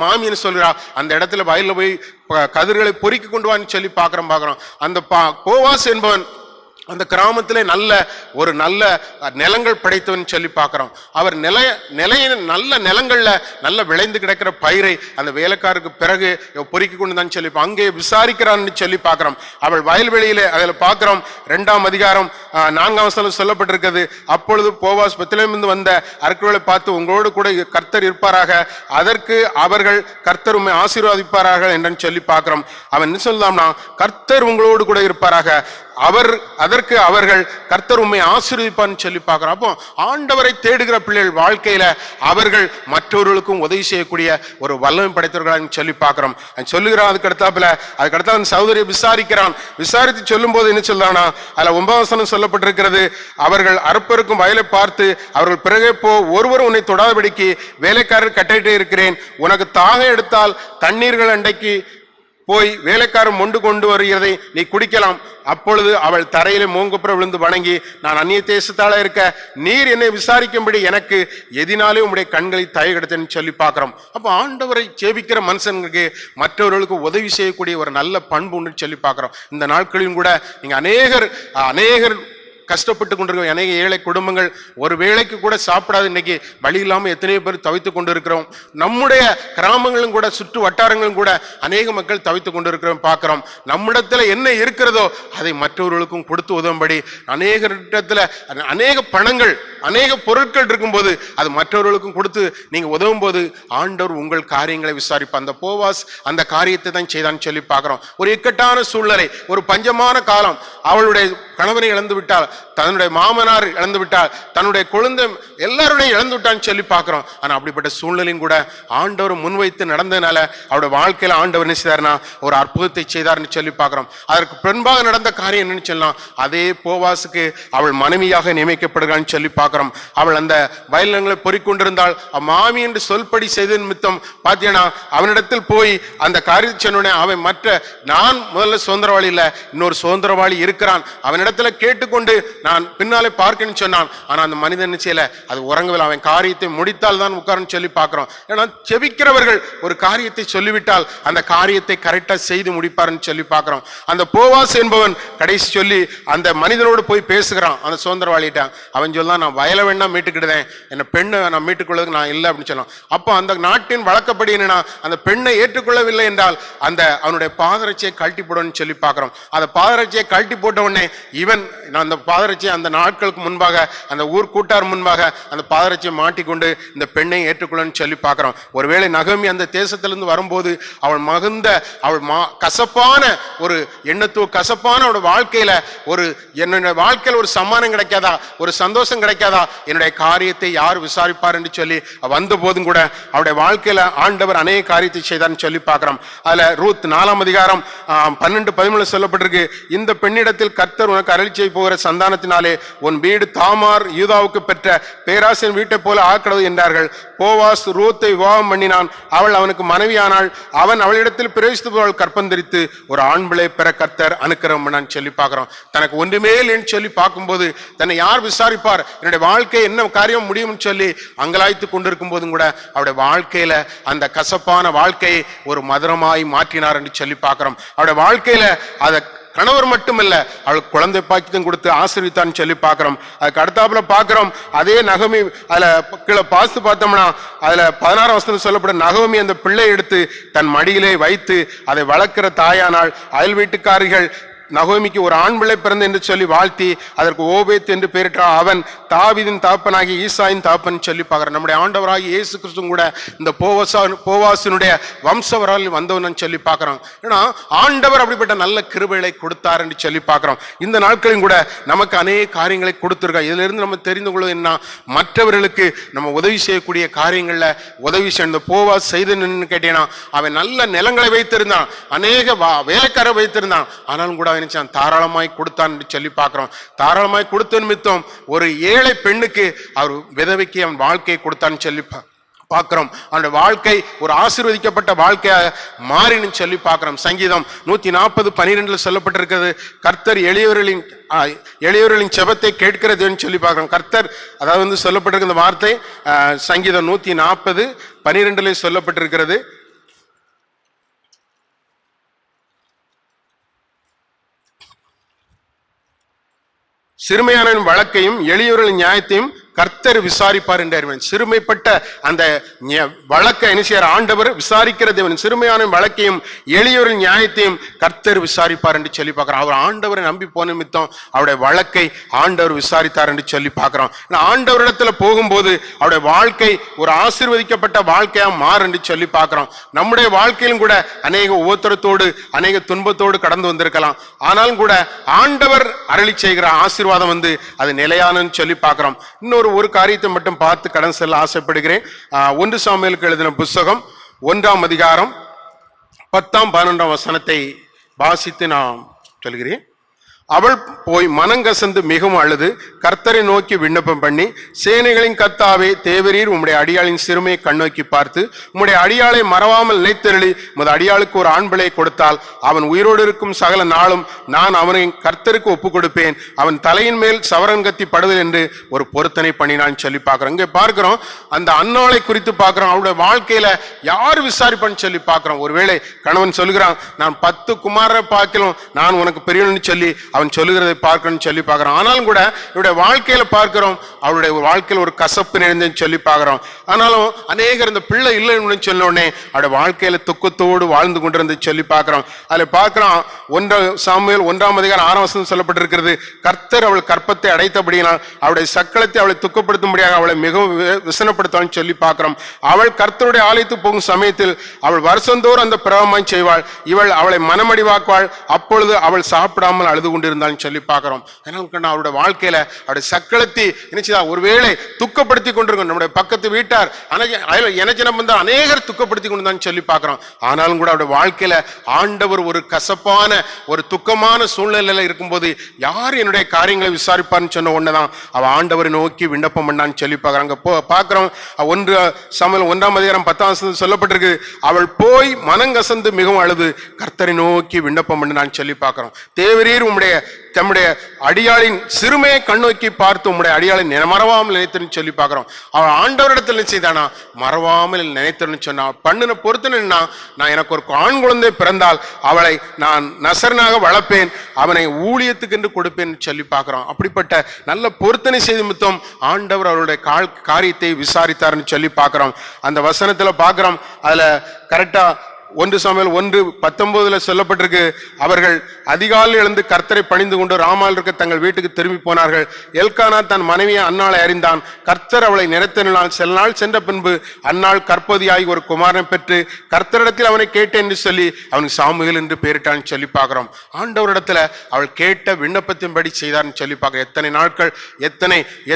மாமின்னு சொல்கிறா, அந்த இடத்துல வயல்ல போய் கதிர்களை பொறுக்கி கொண்டு வான்னு சொல்லி பார்க்குறோம். அந்த போவாஸ் என்பவன் அந்த கிராமத்திலே ஒரு நல்ல நிலங்கள் படைத்தவன் சொல்லி பார்க்கிறோம். அவர் நிலைய நல்ல நிலங்கள்ல நல்ல விளைந்து கிடக்கிற பயிரை அந்த வேலைக்காருக்கு பிறகு பொறுக்கி கொண்டு தான் சொல்லி அங்கே விசாரிக்கிறான்னு சொல்லி பார்க்கிறோம். அவள் வயல்வெளியில அதில் பார்க்கிறோம் 2ஆம் அதிகாரம் 4ஆம் வசனம் சொல்லப்பட்டிருக்கிறது. அப்பொழுது போவாஸ் பெத்லெஹேமிலிருந்து வந்த அற்களை பார்த்து, உங்களோடு கூட கர்த்தர் இருப்பாராக, அதற்கு அவர்கள் கர்த்தர் உம்மை ஆசீர்வதிப்பார்கள் என்று சொல்லி பார்க்கிறோம். அவன் என்ன சொல்லலாம்னா, கர்த்தர் உங்களோடு கூட இருப்பாராக, அதற்கு அவர்கள் கர்த்தர் உம்மை ஆசீர்வதிப்பான்னு சொல்லி பார்க்கிறோம். அப்போ ஆண்டவரை தேடுகிற பிள்ளைகள் வாழ்க்கையில அவர்கள் மற்றவர்களுக்கும் உதவி செய்யக்கூடிய ஒரு வல்லமை படைத்தவர்கள் சொல்லி பார்க்கிறோம். சொல்லுகிறான். அதுக்கடுத்தாப்புல சகோதரியை விசாரித்து சொல்லும் போது என்ன சொல்றானா, அதுல 9ஆம் வசனம் சொல்லப்பட்டிருக்கிறது. அவர்கள் அறுப்பருக்கும் வயலை பார்த்து, அவர்கள் பிறகே ஒருவரும் உன்னை தொடாதபடிக்கு வேலைக்காரர் கட்டிட்டே இருக்கிறேன், உனக்கு தாகம் எடுத்தால் தண்ணீர்கள் அண்டைக்கு போய் வேலைக்காரன் மொண்டு கொண்டு வருகிறதை நீ குடிக்கலாம். அப்பொழுது அவள் தரையிலே மூங்குப்புற விழுந்து வணங்கி, நான் அந்நிய தேசத்தால இருக்க நீர் என்னை விசாரிக்கும்படி எனக்கு எதினாலே உம்முடைய கண்களை தயை கிடைத்தேன்னு சொல்லி பார்க்கிறோம். அப்போ ஆண்டவரை சேவிக்கிற மனுஷனுக்கு மற்றவர்களுக்கு உதவி செய்யக்கூடிய ஒரு நல்ல பண்பு உண்டு சொல்லி பார்க்கிறோம். இந்த நாட்களிலும் கூட நீங்க அநேகர் கஷ்டப்பட்டு கொண்டிருக்கிறோம். அநேக ஏழை குடும்பங்கள் ஒரு வேளைக்கு கூட சாப்பிடாது இன்னைக்கு வழி இல்லாமல் எத்தனையோ பேர் தவித்து கொண்டு இருக்கிறோம். நம்முடைய கிராமங்களும் கூட சுற்று வட்டாரங்களும் கூட அநேக மக்கள் தவித்து கொண்டு இருக்கிறோம் பார்க்கிறோம். நம்மிடத்துல என்ன இருக்கிறதோ அதை மற்றவர்களுக்கும் கொடுத்து உதவும்படி அநேக பணங்கள் அநேக பொருட்கள் இருக்கும்போது அது மற்றவர்களுக்கும் கொடுத்து நீங்க உதவும் போது ஆண்டவர் உங்கள் காரியங்களை விசாரிப்பார். அந்த போவாஸ் அந்த காரியத்தை தான் செய்தான்னு சொல்லி பார்க்கிறோம். ஒரு இக்கட்டான சூழ்நிலை, ஒரு பஞ்சமான காலம், அவளுடைய கணவனை இழந்து விட்டால், தன்னுடைய மாமனார் இழந்து விட்டால், தன்னுடைய குழந்தை எல்லாருடையும் இழந்து விட்டான்னு சொல்லி பார்க்கிறோம். ஆனா அப்படிப்பட்ட சூழ்நிலையும் கூட ஆண்டவர் முன்வைத்து நடந்ததுனால அவருடைய வாழ்க்கையில ஆண்டவர் என்ன செய்தார்னா ஒரு அற்புதத்தை செய்தார்னு சொல்லி பார்க்கிறோம். அதற்கு பின்பாக நடந்த காரியம் என்னன்னு சொல்லலாம், அதே போவாசுக்கு அவள் மனைவியாக நியமிக்கப்படுகிறான்னு சொல்லி பார்க்கிறோம். அவள் அந்த வயல்களை பொறிக்கொண்டிருந்தாள். மாமி என்று சொல்படி செய்த நிமித்தம் பார்த்தீங்கன்னா அவனிடத்தில் போய் அந்த காரியத்தை சொன்னோடனே அவன் நான் முதல்ல சுதந்திரவாளி இல்லை, இன்னொரு சுதந்திரவாளி இருக்கிறான், அவனிடத்துல கேட்டுக்கொண்டு நான் பின்னாலே பார்க்கணும்னு சொன்னான். ஆனா அந்த மனிதன் செய்யல, அது உறங்கவில்லை. அவன் காரியத்தை முடித்தால் தான் உட்கார்ன்னு சொல்லி பார்க்கிறோம். ஏன்னா செபிக்கிறவர்கள் ஒரு காரியத்தை சொல்லிவிட்டால் அந்த காரியத்தை கரெக்டா செய்து முடிப்பார்னு சொல்லி பார்க்கிறோம். அந்த போவாஸ் என்பவன் கடைசி சொல்லி அந்த மனிதனோடு போய் பேசுகிறான். அந்த சுதந்திரவாளிட்டான். அவன் சொல்லலாம், நான் வயலை வேணா மீட்டுக்கிடுதேன், என்ன பெண்ணை நான் மீட்டுக்கொள்வதுக்கு நான் இல்லை அப்படின்னு சொல்லலாம். அப்போ அந்த நாட்டின் வழக்கப்படி என்னன்னா அந்த பெண்ணை ஏற்றுக்கொள்ளவில்லை என்றால் அவனுடைய பாதரட்சியை கழட்டி போடணும்னு சொல்லி பார்க்கிறோம். அந்த பாதரட்சியை கழட்டி போட்ட உடனே இவன் அந்த பாதரட்சியை அந்த நாட்களுக்கு முன்பாக அந்த ஊர் கூட்டார் முன்பாக அந்த பாதரட்சியை மாட்டிக்கொண்டு இந்த பெண்ணை ஏற்றுக்கொள்ளணும்னு சொல்லி பார்க்கிறோம். ஒருவேளை நகமி அந்த தேசத்திலிருந்து வரும்போது அவள் கசப்பான ஒரு கசப்பான அவருடைய வாழ்க்கையில என்னுடைய வாழ்க்கையில் ஒரு சம்மானம் கிடைக்காதா, ஒரு சந்தோஷம் கிடைக்காதா, என்னுடைய காரியத்தை யார் விசாரிப்பார் என்று சொல்லி வந்த போதும் கூட அவருடைய வாழ்க்கையில ஆண்டவர் அநேக காரியத்தை செய்தார்னு சொல்லி பார்க்கிறோம். அதுல ரூத் 4ஆம் அதிகாரம் 12-13 சொல்லப்பட்டிருக்கு. இந்த பெண்ணிடத்தில் கர்த்தர் உனக்கு அருளி செய்ய போகிற சந்தானத்தினாலே உன் வீடு தாமார் யூதாவுக்கு பெற்ற பேராசின் வீட்டை போல ஆக்கிறது என்றார்கள். போவாஸ் ரூத்தை விவாகம் பண்ணினான். அவள் அவனுக்கு மனைவியானாள். அவன் அவளிடத்தில் பிரவேசித்து கற்பந்தரித்து ஒரு ஆண் பிள்ளை பெற கர்த்தர் அனுக்கிரகம் பண்ணான்னு சொல்லி பார்க்கிறோம். தனக்கு ஒன்றுமே இல்லைன்னு சொல்லி பார்க்கும்போது தன்னை யார் விசாரிப்பார், என்னுடைய வாழ்க்கை என்ன காரியம் முடியும்னு சொல்லி அங்கலாய்த்து கொண்டிருக்கும் போதும் கூட அவருடைய வாழ்க்கையில அந்த கசப்பான வாழ்க்கையை ஒரு மதுரமாய் மாற்றினார் என்று சொல்லி பார்க்கிறோம். அவருடைய வாழ்க்கையில அதை கணவர் மட்டுமல்ல அவளுக்கு குழந்தை பாக்கியம் கொடுத்து ஆசீர்வித்தான்னு சொல்லி பார்க்கிறோம். அதுக்கு அடுத்தாப்புல பார்க்கிறோம் அதே நகமி அதுல கீழே பார்த்து பார்த்தோம்னா அதுல 16ஆம் வசனம் சொல்லப்படும், நகமி அந்த பிள்ளை எடுத்து தன் மடியிலே வைத்து அதை வளர்க்கிற தாயானால் அயல் வீட்டுக்காரிகள் நகோமிக்கு ஒரு ஆண் பிள்ளை பிறந்த என்று சொல்லி வாழ்த்தி அதற்கு ஓபேத் என்று பெயரிட்டார். அவன் தாவீதின் தாப்பனாகி ஈசாயின் தாப்பன் சொல்லி பார்க்கிறோம். நம்முடைய ஆண்டவராகி இயேசு கிறிஸ்து கூட இந்த போவாசினுடைய வம்சவரால் வந்தவன் சொல்லி பார்க்கிறோம். ஏன்னா ஆண்டவர் அப்படிப்பட்ட நல்ல கிருபைகளை கொடுத்தார் என்று சொல்லி பார்க்கிறோம். இந்த நாட்களிலும் கூட நமக்கு அநேக காரியங்களை கொடுத்திருக்கோம். இதுல இருந்து நம்ம தெரிந்து கொள்வது என்ன, மற்றவர்களுக்கு நம்ம உதவி செய்யக்கூடிய காரியங்கள்ல உதவி செய்ய இந்த போவாஸ் செய்தன்னு கேட்டீங்கன்னா அவன் நல்ல நிலங்களை வைத்திருந்தான், அநேக வேலைக்காரரை வைத்திருந்தான். ஆனாலும் கூட தாராளமாய் கொடுத்தான் சொல்லி பார்க்கிறோம். தாராளமாய் கொடுத்த நிமித்தம் ஒரு ஏழை பெண்ணுக்கு அவர் விதவைக்கு அவன் வாழ்க்கையை கொடுத்தான்னு சொல்லி பார்க்கிறோம். அவனுடைய வாழ்க்கை ஒரு ஆசீர்வதிக்கப்பட்ட வாழ்க்கையாக மாறினு சொல்லி பார்க்கிறோம். சங்கீதம் 140:12 சொல்லப்பட்டிருக்கிறது, கர்த்தர் எளியவர்களின் செபத்தை கேட்கிறது சொல்லி பார்க்கிறோம். கர்த்தர் அதாவது சொல்லப்பட்டிருக்கிற வார்த்தை சங்கீதம் 140:12 சொல்லப்பட்டிருக்கிறது. சிறுமையானவன் வழக்கையும் எளியவர்களின் நியாயத்தையும் கர்த்தர் விசாரிப்பார் என்றார். சிறுமைப்பட்ட அந்த வழக்கை என்ன செய்யார்? ஆண்டவர் விசாரிக்கிற தேவன். சிறுமையான வழக்கையும் எளியவரின் நியாயத்தையும் கர்த்தர் விசாரிப்பார் என்று சொல்லி பார்க்கிறோம். அவர் ஆண்டவரை நம்பி போன நிமித்தம் அவருடைய வழக்கை ஆண்டவர் விசாரித்தார் என்று சொல்லி பார்க்கிறோம். ஆண்டவரிடத்துல போகும்போது அவருடைய வாழ்க்கை ஒரு ஆசீர்வதிக்கப்பட்ட வாழ்க்கையா மாறு என்று சொல்லி பார்க்கிறோம். நம்முடைய வாழ்க்கையிலும் கூட அநேக உபத்திரத்தோடு அநேக துன்பத்தோடு கடந்து வந்திருக்கலாம். ஆனாலும் கூட ஆண்டவர் அருளி செய்கிற ஆசீர்வாதம் அது நிலையானன்னு சொல்லி பார்க்கிறோம். ஒரு காரியத்தை மட்டும் பார்த்து கடன் செல்ல ஆசைப்படுகிறேன். 1 சாமுவேலுக்கு எழுதின புஸ்தகம் 1ஆம் அதிகாரம் 10ஆம் 11ஆம் வசனத்தை வாசித்து நான் சொல்கிறேன். அவள் போய் மனங்கசந்து மிகவும் அழுது கர்த்தரை நோக்கி விண்ணப்பம் பண்ணி, சேனைகளின் கர்த்தாவே தேவரீர் உம்முடைய அடியாளின் சிறுமையை கண்ணோக்கி பார்த்து உம்முடைய அடியாளை மறவாமல் நினைத்தருளி உமது அடியாளுக்கு ஒரு ஆண் பிள்ளையை கொடுத்தால் அவன் உயிரோடு இருக்கும் சகல நாளும் நான் அவனை கர்த்தருக்கு ஒப்பு கொடுப்பேன். அவன் தலையின் மேல் சவரன் கத்தி படுதல் என்று ஒரு பொருத்தனை பண்ணினான் சொல்லி பார்க்கிறோம். இங்கே பார்க்கிறோம் அந்த அன்னாளை குறித்து பார்க்கிறோம். அவருடைய வாழ்க்கையில யார் விசாரிப்பான்னு சொல்லி பார்க்கிறோம். ஒருவேளை கணவன் சொல்லுகிறான், நான் 10 குமாரரை பார்க்கலாம், நான் உனக்கு பெரியவன்னு சொல்லி அவன் சொல்லுகிறதை பார்க்கணும்னு சொல்லி பார்க்கிறோம். ஆனாலும் கூட இவருடைய வாழ்க்கையில பார்க்கிறோம் அவருடைய வாழ்க்கையில் ஒரு கசப்பு நிறைந்தன்னு சொல்லி பார்க்கிறோம். ஆனாலும் அநேகர் இந்த பிள்ளை இல்லைன்னு சொன்ன உடனே அவருடைய வாழ்க்கையில துக்கத்தோடு வாழ்ந்து கொண்டிருந்து சொல்லி பார்க்கிறோம். அதுல பார்க்கிறோம் 1 சாமுவேல் 1ஆம் அதிகாரம் 6ஆம் வசனம் சொல்லப்பட்டிருக்கிறது. கர்த்தர் அவள் கற்பத்தை அடைத்தபடியினால் அவளுடைய சக்களத்தை அவளை துக்கப்படுத்தும்படியாக அவளை மிகவும் விசனப்படுத்தான்னு சொல்லி பார்க்கிறோம். அவள் கர்த்தருடைய ஆலயத்துக்கு போகும் சமயத்தில் அவள் வருஷந்தோறும் அந்த பிரபமாய் செய்வாள். இவள் அவளை மனமடிவாக்குவாள். அப்பொழுது அவள் சாப்பிடாமல் அழுது கொண்டிருந்தான்னு சொல்லி பார்க்கிறோம். அவருடைய வாழ்க்கையில அவருடைய சக்களத்தை நினைச்சுதான் ஒருவேளை துக்கப்படுத்தி கொண்டிருக்கோம். நம்முடைய பக்கத்து வீட்டார் எனச்சினம் வந்தால் அநேகர் துக்கப்படுத்தி கொண்டு சொல்லி பார்க்கிறோம். ஆனாலும் கூட அவருடைய வாழ்க்கையில ஆண்டவர் ஒரு கசப்பான ஒரு துக்கமான சூழ்நிலையில இருக்கும்போது யார் என்னுடைய காரியங்களை விசாரிப்பார்னு சொன்ன ஒண்ணுதான் அவ ஆண்டவரை நோக்கி விண்ணப்பம் பண்ணான்னு சொல்லி பார்க்கறாங்க. பார்க்கிறோம் 1 சாமுவேல் 1ஆம் அதிகாரம் 10ஆம் வசனம் சொல்லப்பட்டிருக்கு. அவள் போய் மனங்கசந்து மிகவும் அழுது கர்த்தரை நோக்கி விண்ணப்பம் பண்ணான்னு சொல்லி பார்க்கிறோம். தேவரீர் தம்முடைய அடியாளின் சிறுமையை கண்ணோக்கி பார்த்து உம்முடைய அடியாளை மறவாமல் நினைத்தன்னு சொல்லி பார்க்கிறோம். அவள் ஆண்டவரிடத்தில் செய்தானா மறவாமல் நினைத்தன்னு சொன்னா பண்ணின பொறுத்துனா நான் எனக்கு ஒரு ஆண் குழந்தை பிறந்தால் அவளை நான் நசரனாக வளர்ப்பேன், அவனை ஊழியத்துக்கு என்று கொடுப்பேன் சொல்லி பார்க்கிறோம். அப்படிப்பட்ட நல்ல பொருத்தனை செய்து மித்தம் ஆண்டவர் அவருடைய காரியத்தை விசாரித்தார்னு சொல்லி பார்க்கிறோம். அந்த வசனத்துல பார்க்கிறோம். அதுல கரெக்டா 1 சாமுவேல் 1:19 சொல்லப்பட்டிருக்கு. அவர்கள் அதிகாலையில் எழுந்து கர்த்தரை பணிந்து கொண்டு ராமால் இருக்க தங்கள் வீட்டுக்கு திரும்பி போனார்கள். எல்கானா தன் மனைவியை அன்னாளை அறிந்தான். கர்த்தர் அவளை நினைத்தனால் சில நாள் சென்ற பின்பு அன்னாள் கற்பதியாகி ஒரு குமாரனை பெற்று கர்த்தரிடத்தில் அவனை கேட்டேன் என்று சொல்லி அவனுக்கு சாமுவேல் என்று பெயரிட்டான்னு சொல்லி பார்க்கிறோம். ஆண்டவரிடத்துல அவள் கேட்ட விண்ணப்பத்தின்படி செய்தார்னு சொல்லி பார்க்கிறோம். எத்தனை நாட்கள்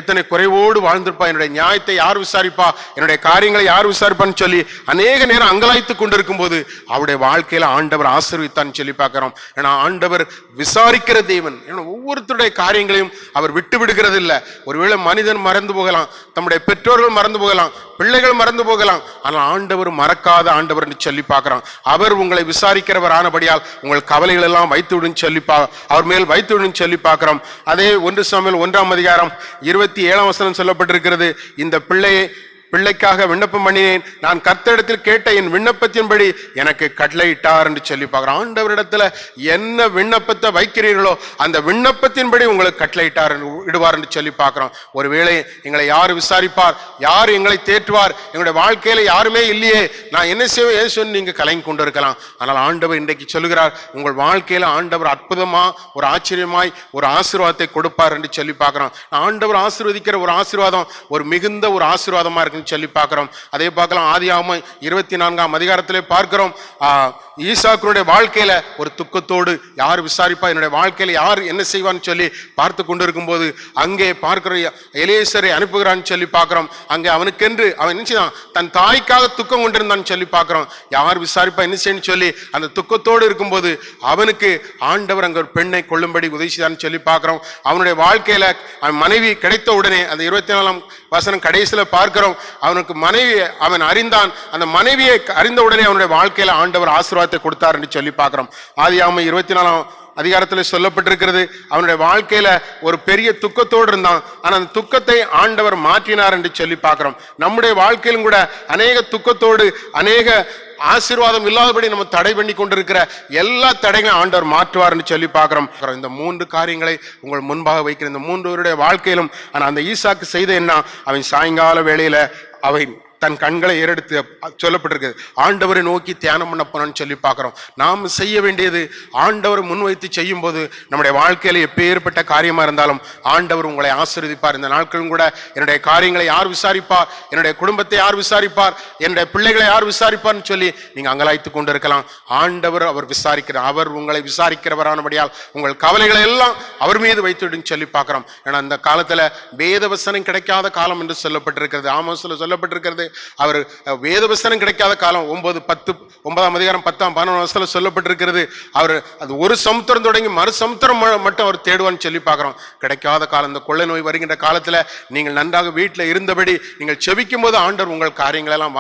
எத்தனை குறைவோடு வாழ்ந்திருப்பா, என்னுடைய நியாயத்தை யார் விசாரிப்பா, என்னுடைய காரியங்களை யார் விசாரிப்பான்னு சொல்லி அநேக நேரம் அங்கலாய்த்து கொண்டிருக்கும் போது அவருடைய வாழ்க்கையில ஆண்டவர் ஆசீர்வதித்தான்னு சொல்லி பார்க்கிறோம். ஏன்னா ஆண்டவர் விசாரிக்கிற தேவன். ஒவ்வொருத்தருடைய காரியங்களையும் அவர் விட்டு விடுகிறது இல்லை. ஒருவேளை மனிதன் மறந்து போகலாம், தம்முடைய பெற்றோர்கள் மறந்து போகலாம், பிள்ளைகள் மறந்து போகலாம், ஆனால் ஆண்டவர் மறக்காத ஆண்டவர் என்று சொல்லி பார்க்கிறோம். அவர் உங்களை விசாரிக்கிறவர் ஆனபடியால் உங்கள் கவலைகள் எல்லாம் வைத்துவிடும் சொல்லி அவர் மேல் வைத்துவிடும் சொல்லி பார்க்கிறோம். அதே 1 சாமுவேல் 1ஆம் அதிகாரம் 27ஆம் வசனம் சொல்லப்பட்டிருக்கிறது. இந்த பிள்ளைக்காக விண்ணப்பம் பண்ணினேன், நான் கர்த்தரிடத்தில் கேட்ட என் விண்ணப்பத்தின்படி எனக்கு கட்டளையிட்டார் என்று சொல்லி பார்க்கிறோம். ஆண்டவரிடத்துல என்ன விண்ணப்பத்தை வைக்கிறீர்களோ அந்த விண்ணப்பத்தின்படி உங்களுக்கு கட்டளையிட்டார் இடுவார் என்று சொல்லி பார்க்கிறோம். ஒருவேளை எங்களை யார் விசாரிப்பார், யார் எங்களை தேற்றுவார், எங்களுடைய வாழ்க்கையில யாருமே இல்லையே, நான் என்ன செய்வேன் ஏசுன்னு நீங்க கலங்கி கொண்டு இருக்கலாம். ஆனால் ஆண்டவர் இன்றைக்கு சொல்லுகிறார், உங்கள் வாழ்க்கையில ஆண்டவர் அற்புதமா ஒரு ஆச்சரியமாய் ஒரு ஆசீர்வாதத்தை கொடுப்பார் என்று சொல்லி பார்க்கிறோம். ஆண்டவர் ஆசீர்வதிக்கிற ஒரு ஆசீர்வாதம் ஒரு மிகுந்த ஒரு ஆசீர்வாதமா இருக்கு சொல்லி பார்க்கிறோம். அதே பார்க்கலாம் ஆதியாகமம் 24ஆம் அதிகாரத்திலே பார்க்கிறோம். ஈசாக்குடைய வாழ்க்கையில ஒரு துக்கத்தோடு யார் விசாரிப்பா, என்னுடைய வாழ்க்கையில யார் என்ன செய்வான்னு சொல்லி பார்த்து கொண்டிருக்கும் போது அங்கே பார்க்கிற எலியேசரை அனுப்புகிறான்னு சொல்லி பார்க்கிறோம். அங்கே அவனுக்கென்று அவன் என்ன தன் தாய்க்காக துக்கம் கொண்டிருந்தான்னு சொல்லி பார்க்கிறோம். யார் விசாரிப்பா என்ன செய்யன்னு சொல்லி அந்த துக்கத்தோடு இருக்கும்போது அவனுக்கு ஆண்டவர் அங்க ஒரு பெண்ணை கொள்ளும்படி உதவி செய்தான்னு சொல்லி பார்க்கிறோம். அவனுடைய வாழ்க்கையில அவன் மனைவி கிடைத்த உடனே அந்த 24ஆம் வசனம் கடைசியில பார்க்கிறோம். அவனுக்கு மனைவி அவன் அறிந்தான். அந்த மனைவியை அறிந்த உடனே அவனுடைய வாழ்க்கையில ஆண்டவர் ஆசீர்வாதத்தை கொடுத்தார் என்று சொல்லி பார்க்கிறோம். ஆதியாகமம் அதிகாரத்தில் சொல்லப்பட்டிருக்கிறது. அவனுடைய வாழ்க்கையில ஒரு பெரிய துக்கத்தோடு இருந்தான். ஆனா அந்த துக்கத்தை ஆண்டவர் மாற்றினார் என்று சொல்லி பார்க்கிறோம். நம்முடைய வாழ்க்கையிலும் கூட அநேக துக்கத்தோடு, அநேக ஆசீர்வாதம் இல்லாதபடி நம்ம தடை பண்ணி கொண்டிருக்கிற எல்லா தடைகளையும் ஆண்டவர் மாற்றுவார் என்று சொல்லி பார்க்கிறோம். இந்த 3 காரியங்களை உங்கள் முன்பாக வைக்கிற இந்த 3 பேருடைய வாழ்க்கையிலும் அந்த ஈசாக்கு செய்த என்ன, அவன் சாயங்கால வேளையில அவன் தன் கண்களை ஏறெடுத்து சொல்லப்பட்டிருக்கு, ஆண்டவரை நோக்கி தியானம் பண்ண போனான்னு சொல்லி பார்க்கிறோம். நாம் செய்ய வேண்டியது ஆண்டவரை முன்வைத்து செய்யும் போது நம்முடைய வாழ்க்கையில எப்பேற்பட்ட காரியமா இருந்தாலும் ஆண்டவர் உங்களை ஆசீர்வதிப்பார். இந்த நாட்களும் கூட என்னுடைய காரியங்களை யார் விசாரிப்பார், என்னுடைய குடும்பத்தை யார் விசாரிப்பார், என்னுடைய பிள்ளைகளை யார் விசாரிப்பார்னு சொல்லி நீங்க அங்கலாய்த்து கொண்டு இருக்கலாம். ஆண்டவர் அவர் விசாரிக்கிறார். அவர் உங்களை விசாரிக்கிறவரானபடியால் உங்கள் கவலைகளை எல்லாம் அவர் மீது வைத்துடுன்னு சொல்லி பார்க்கிறோம். ஏன்னா அந்த காலத்துல வேதவசனம் கிடைக்காத காலம் என்று சொல்லப்பட்டிருக்கிறது. ஆமோஸ்ல சொல்லப்பட்டிருக்கிறது, அவர் வேதவசனம் கிடைக்காத காலம். 9:10 அதிகாரம் 10-11 சொல்லப்பட்டிருக்கிறது. அவர் அது ஒரு சமுத்திரம் தொடங்கி மறு சமுத்திரம் மட்டும் அவர் தேடுவான்னு சொல்லி பார்க்கிறோம். கிடைக்காத காலம். இந்த கொள்ளை நோய் வருகின்ற காலத்துல நீங்கள் நன்றாக வீட்டில் இருந்தபடி நீங்கள் செபிக்கும் போது ஆண்டவர் உங்கள் காரியங்கள் எல்லாம்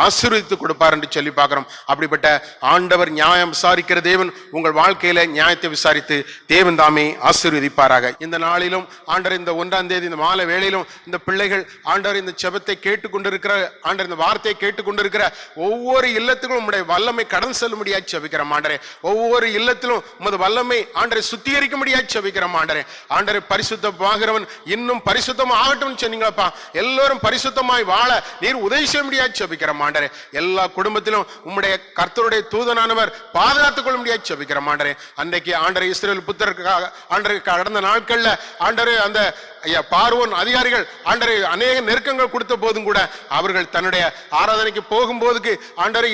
ஆசீர்வதித்து கொடுப்பார் என்று சொல்லி பார்க்கிறோம். அப்படிப்பட்ட ஆண்டவர் நியாயம் விசாரிக்கிற தேவன் உங்கள் வாழ்க்கையில நியாயத்தை விசாரித்து தேவன் தாமே ஆசீர்வதிப்பாராக. இந்த நாளிலும் ஆண்டவர் இந்த 1ஆம் தேதி இந்த மாலை வேளையிலும் இந்த பிள்ளைகள் ஆண்டவர் இந்த செபத்தை கேட்டுக்கொண்டிருக்கிற ஆண்டவர், இந்த வார்த்தையை கேட்டுக்கொண்டிருக்கிற ஒவ்வொரு இல்லத்திலும் உம்முடைய வல்லமை கடந்து செல்லும்படியாக செபிக்கிறோம் ஆண்டரே. ஒவ்வொரு இல்லத்திலும் உமது வல்லமை ஆண்டரை சுத்திகரிக்கும்படியாக செபிக்கிறோம் ஆண்டரே. ஆண்டரை பரிசுத்தமாகிறவன் இன்னும் பரிசுத்தம் ஆகட்டும் சொன்னீங்களப்பா. எல்லோரும் பரிசுத்தமாய் வாழ நீர் உதவி செய்யும்படியாக செபிக்கிறோம் ஆண்டரே. எல்லா குடும்பத்திலும் உம்முடைய கர்த்தருடைய தூதனானவர் பாதுகாத்துக் கொள்ளும்படியாக செபிக்கிறோம் ஆண்டரே. அன்றைக்கு ஆண்டரை இஸ்ரவேல் புத்திரருக்காக ஆண்டரை கடந்த நாட்கள்ல ஆண்டரை அந்த பார்வோன் அதிகாரிகள் ஆண்டரை அநேக நெருக்கங்கள் கொடுத்த போதும் கூட அவர்கள் தன்னுடைய ஆராதனைக்கு போகும்போதுக்கு ஆண்டரை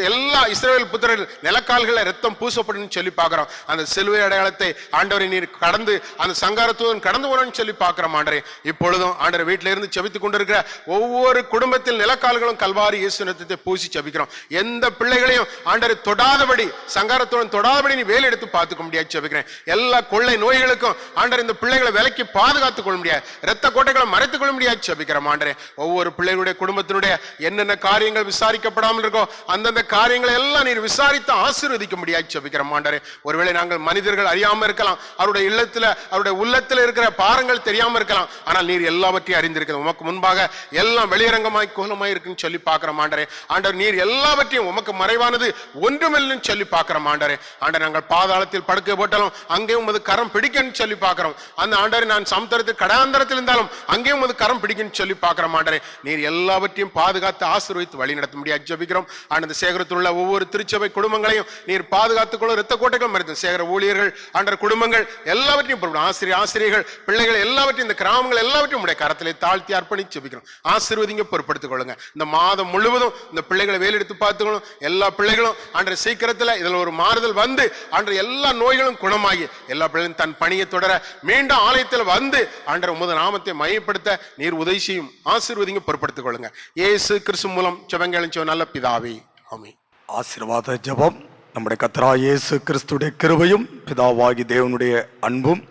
எல்லா இஸ்ரவேல் புத்திரர்கள் நிலக்கால்களை ரத்தம் பூசப்படும் சொல்லி பார்க்கிறோம். அந்த சிலுவை அடையாளத்தை ஆண்டவரை நீர் கடந்து அந்த சங்காரத்துவன் கடந்து போனன்னு சொல்லி பார்க்கிறோம் ஆண்டரே. இப்பொழுதும் ஆண்டரை வீட்டில இருந்து செபித்துக் கொண்டிருக்கிற ஒவ்வொரு குடும்பத்தில் நிலக்கால்களும் கல்வாரி இயேசு ரத்தத்தை பூசி செபிக்கிறோம். எந்த பிள்ளைகளையும் ஆண்டரை தொடாதபடி, சங்காரத்துவன் தொடாதபடி நீ வேலை எடுத்து பார்த்துக்க முடியாது செபிக்கிறேன். எல்லா கொள்ளை நோய்களுக்கும் ஆண்டரை இந்த பிள்ளைகளை விலைக்கு பாதுகாத்துக் முடியாது, இரத்த கோட்டைகளை மறைத்துக் கொள்ள முடியாது செபிக்கிறோம் ஆண்டரே. ஒவ்வொரு பிள்ளைகளுடைய குடும்பத்தினுடைய என்னென்ன காரியங்கள் விசாரிக்கப்படாமல் இருக்கோ அந்தந்த காரியங்களை எல்லாம் நீர் விசாரித்து ஆசீர்வதிக்க முடியாது செபிக்கிறோம் ஆண்டரே. ஒருவேளை நாங்கள் மனிதர்கள் அறியாம இருக்கலாம், அவருடைய இல்லத்துல அவருடைய உள்ளத்துல இருக்கிற பாரங்கள் தெரியாம இருக்கலாம், ஆனால் நீர் எல்லாவற்றையும் அறிந்திருக்கிறது. உமக்கு முன்பாக எல்லாம் வெளியரங்கமாய் கோலமாய் இருக்குன்னு சொல்லி பார்க்கிறோம் ஆண்டரே. ஆண்டர் நீர் எல்லாவற்றையும் உமக்கு மறைவானது ஒன்றுமில்லைன்னு சொல்லி பார்க்கிறோம் ஆண்டரே. ஆண்டர் நாங்கள் பாதாளத்தில் படுக்கை போட்டாலும் அங்கேயும் உமது கரம் பிடிக்கன்னு சொல்லி பார்க்கிறோம். அந்த ஆண்டரை நான் சமுத்திரத்தில் கடாந்தரத்தில் இருந்தாலும் அங்கேயும் அது கரம் பிடிக்குன்னு சொல்லி பார்க்கிற மாட்டேன். நீர் எல்லாவற்றையும் பாதுகாத்து ஆசீர்வதித்து வழி நடத்த முடியாது ஜெபிக்கிறோம். ஆனந்த சேகரத்தில் உள்ள ஒவ்வொரு திருச்சபை குடும்பங்களையும் நீர் பாதுகாத்துக் கொள்ள இரத்த கோட்டைகள் மறைத்து சேகர ஊழியர்கள் ஆண்டர் குடும்பங்கள் எல்லாவற்றையும் ஆசிரியர்கள் பிள்ளைகள் எல்லாவற்றையும் இந்த கிராமங்கள் எல்லாவற்றையும் உடைய கரத்திலே தாழ்த்தி அர்ப்பணித்து ஜெபிக்கிறோம். ஆசீர்வதிங்க, பொறுப்படுத்திக் கொள்ளுங்க. இந்த மாதம் முழுவதும் இந்த பிள்ளைகளை வேலெடுத்து பார்த்துக்கணும். எல்லா பிள்ளைகளும் ஆண்டர் சீக்கிரத்தில் இதில் ஒரு மாறுதல் வந்து ஆண்டர் எல்லா நோய்களும் குணமாகி எல்லா பிள்ளைகளும் தன் பணியை தொடர மீண்டும் ஆலயத்தில் வந்து ஆண்டவர் உமது நாமத்தை மையப்படுத்த நீர் உதவி செய்யும். ஆசீர்வதிங்க, பொறுப்படுத்திக் கொள்ளுங்க. இயேசு கிறிஸ்து மூலம் ஜெபங்களின் நல்ல பிதாவே, ஆமென். ஆசீர்வாத ஜெபம். நம்முடைய கர்த்தராகிய இயேசு கிறிஸ்துடைய கிருபையும் பிதாவாகி தேவனுடைய அன்பும்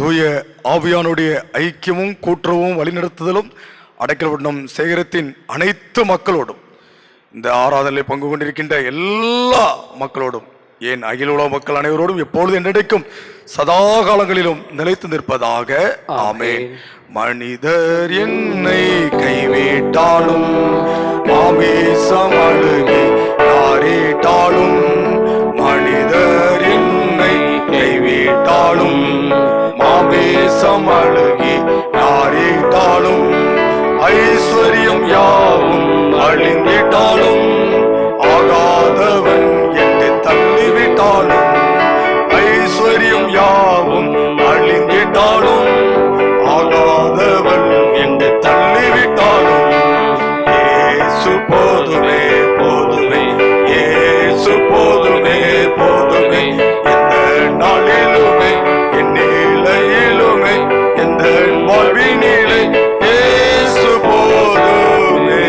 தூய ஆவியானுடைய ஐக்கியமும் கூட்டுறவும் வழிநடத்துதலும் அடைக்கலப்படும் சேகரத்தின் அனைத்து மக்களோடும், இந்த ஆராதனையில் பங்கு கொண்டிருக்கின்ற எல்லா மக்களோடும், ஏன் அகில உலக மக்கள் அனைவரோடும் எப்பொழுது என்றைக்கும் சதா காலங்களிலும் நிலைத்து நிற்பதாக. ஆமென். மனிதர் என்னை கைவிட்டாலும் ஆவேசம் அழுகி நாரேட்டாலும், மனிதர் என்னை கைவிட்டாலும் ஆவேசம் அழுகி நாரேட்டாலும், ஐஸ்வர்யம் யாவும் அழிந்திட்டாலும் ஆகாதவன் என்று தள்ளிவிட்டாலும், ஐஸ்வர்யம் யாவும் அழிந்திட்டாலும் ஆகாதவன் என்று தள்ளிவிட்டாலும், இயேசு போதுமே போதுமே, இயேசு போதுமே போதுமே, எந்த நாளிலுமே என் நிலையிலுமே எந்த வாழ்வினிலே இயேசு போதுமே.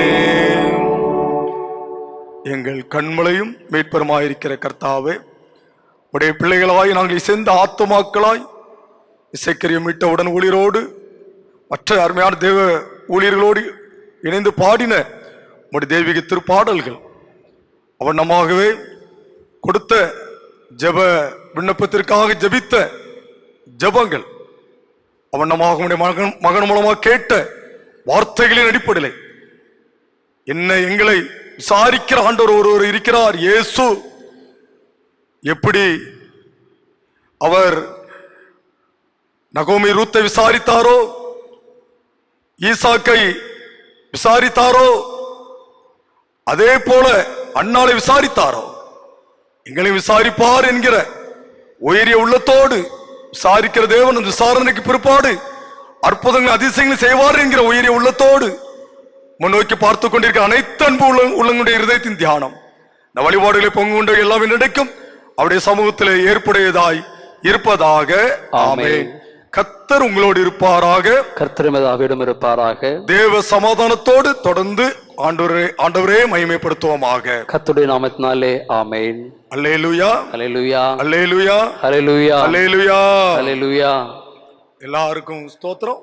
எங்கள் கண்மலையும் மீட்பருமாயிருக்கிற கர்த்தாவே, உடைய பிள்ளைகளாய் நாங்கள் இசைந்த ஆத்துமாக்களாய் இசைக்கரியம் மீட்டவுடன் ஊழியரோடு மற்ற அருமையான தேவ ஊழியர்களோடு இணைந்து பாடின உடைய தெய்வீக திருப்பாடல்கள் அவனமாகவே கொடுத்த ஜெப விண்ணப்பத்திற்காக ஜெபித்த ஜெபங்கள் அவனமாக மகன் மூலமாக கேட்ட வார்த்தைகளின் அடிப்படையில் எங்களை விசாரிக்கிற ஆண்டவர் ஒருவர் இருக்கிறார், இயேசு. எப்படி அவர் நகோமி ரூத்தை விசாரித்தாரோ, ஈசாக்கை விசாரித்தாரோ, அதே போல அன்னாளை விசாரித்தாரோ, எங்களை விசாரிப்பார் என்கிற உயரிய உள்ளத்தோடு விசாரிக்கிற தேவன் அந்த விசாரணைக்கு பிற்பாடு அற்புதங்கள் அதிசயங்களை செய்வார் என்கிற உயரிய உள்ளத்தோடு முன்னோக்கி பார்த்து கொண்டிருக்கிற அனைத்து அன்பு உள்ளங்களுடைய இருதயத்தின் தியானம் இந்த வழிபாடுகளை பொங்கு கொண்ட எல்லாமே நடக்கும் அவருடைய சமூகத்தில் ஏற்புடையதாய் இருப்பதாக. ஆமென். கர்த்தர் உங்களோடு இருப்பாராக. கர்த்தரிடம் இருப்பாராக. தேவ சமாதானத்தோடு தொடர்ந்து ஆண்டவரே மகிமைப்படுத்துவோமாக. கர்த்தருடைய நாமத்தினாலே ஆமென். அல்லேலூயா, அல்லேலூயா, அல்லேலூயா, அல்லேலூயா, அல்லேலூயா, அல்லேலூயா. எல்லாருக்கும் ஸ்தோத்திரம்.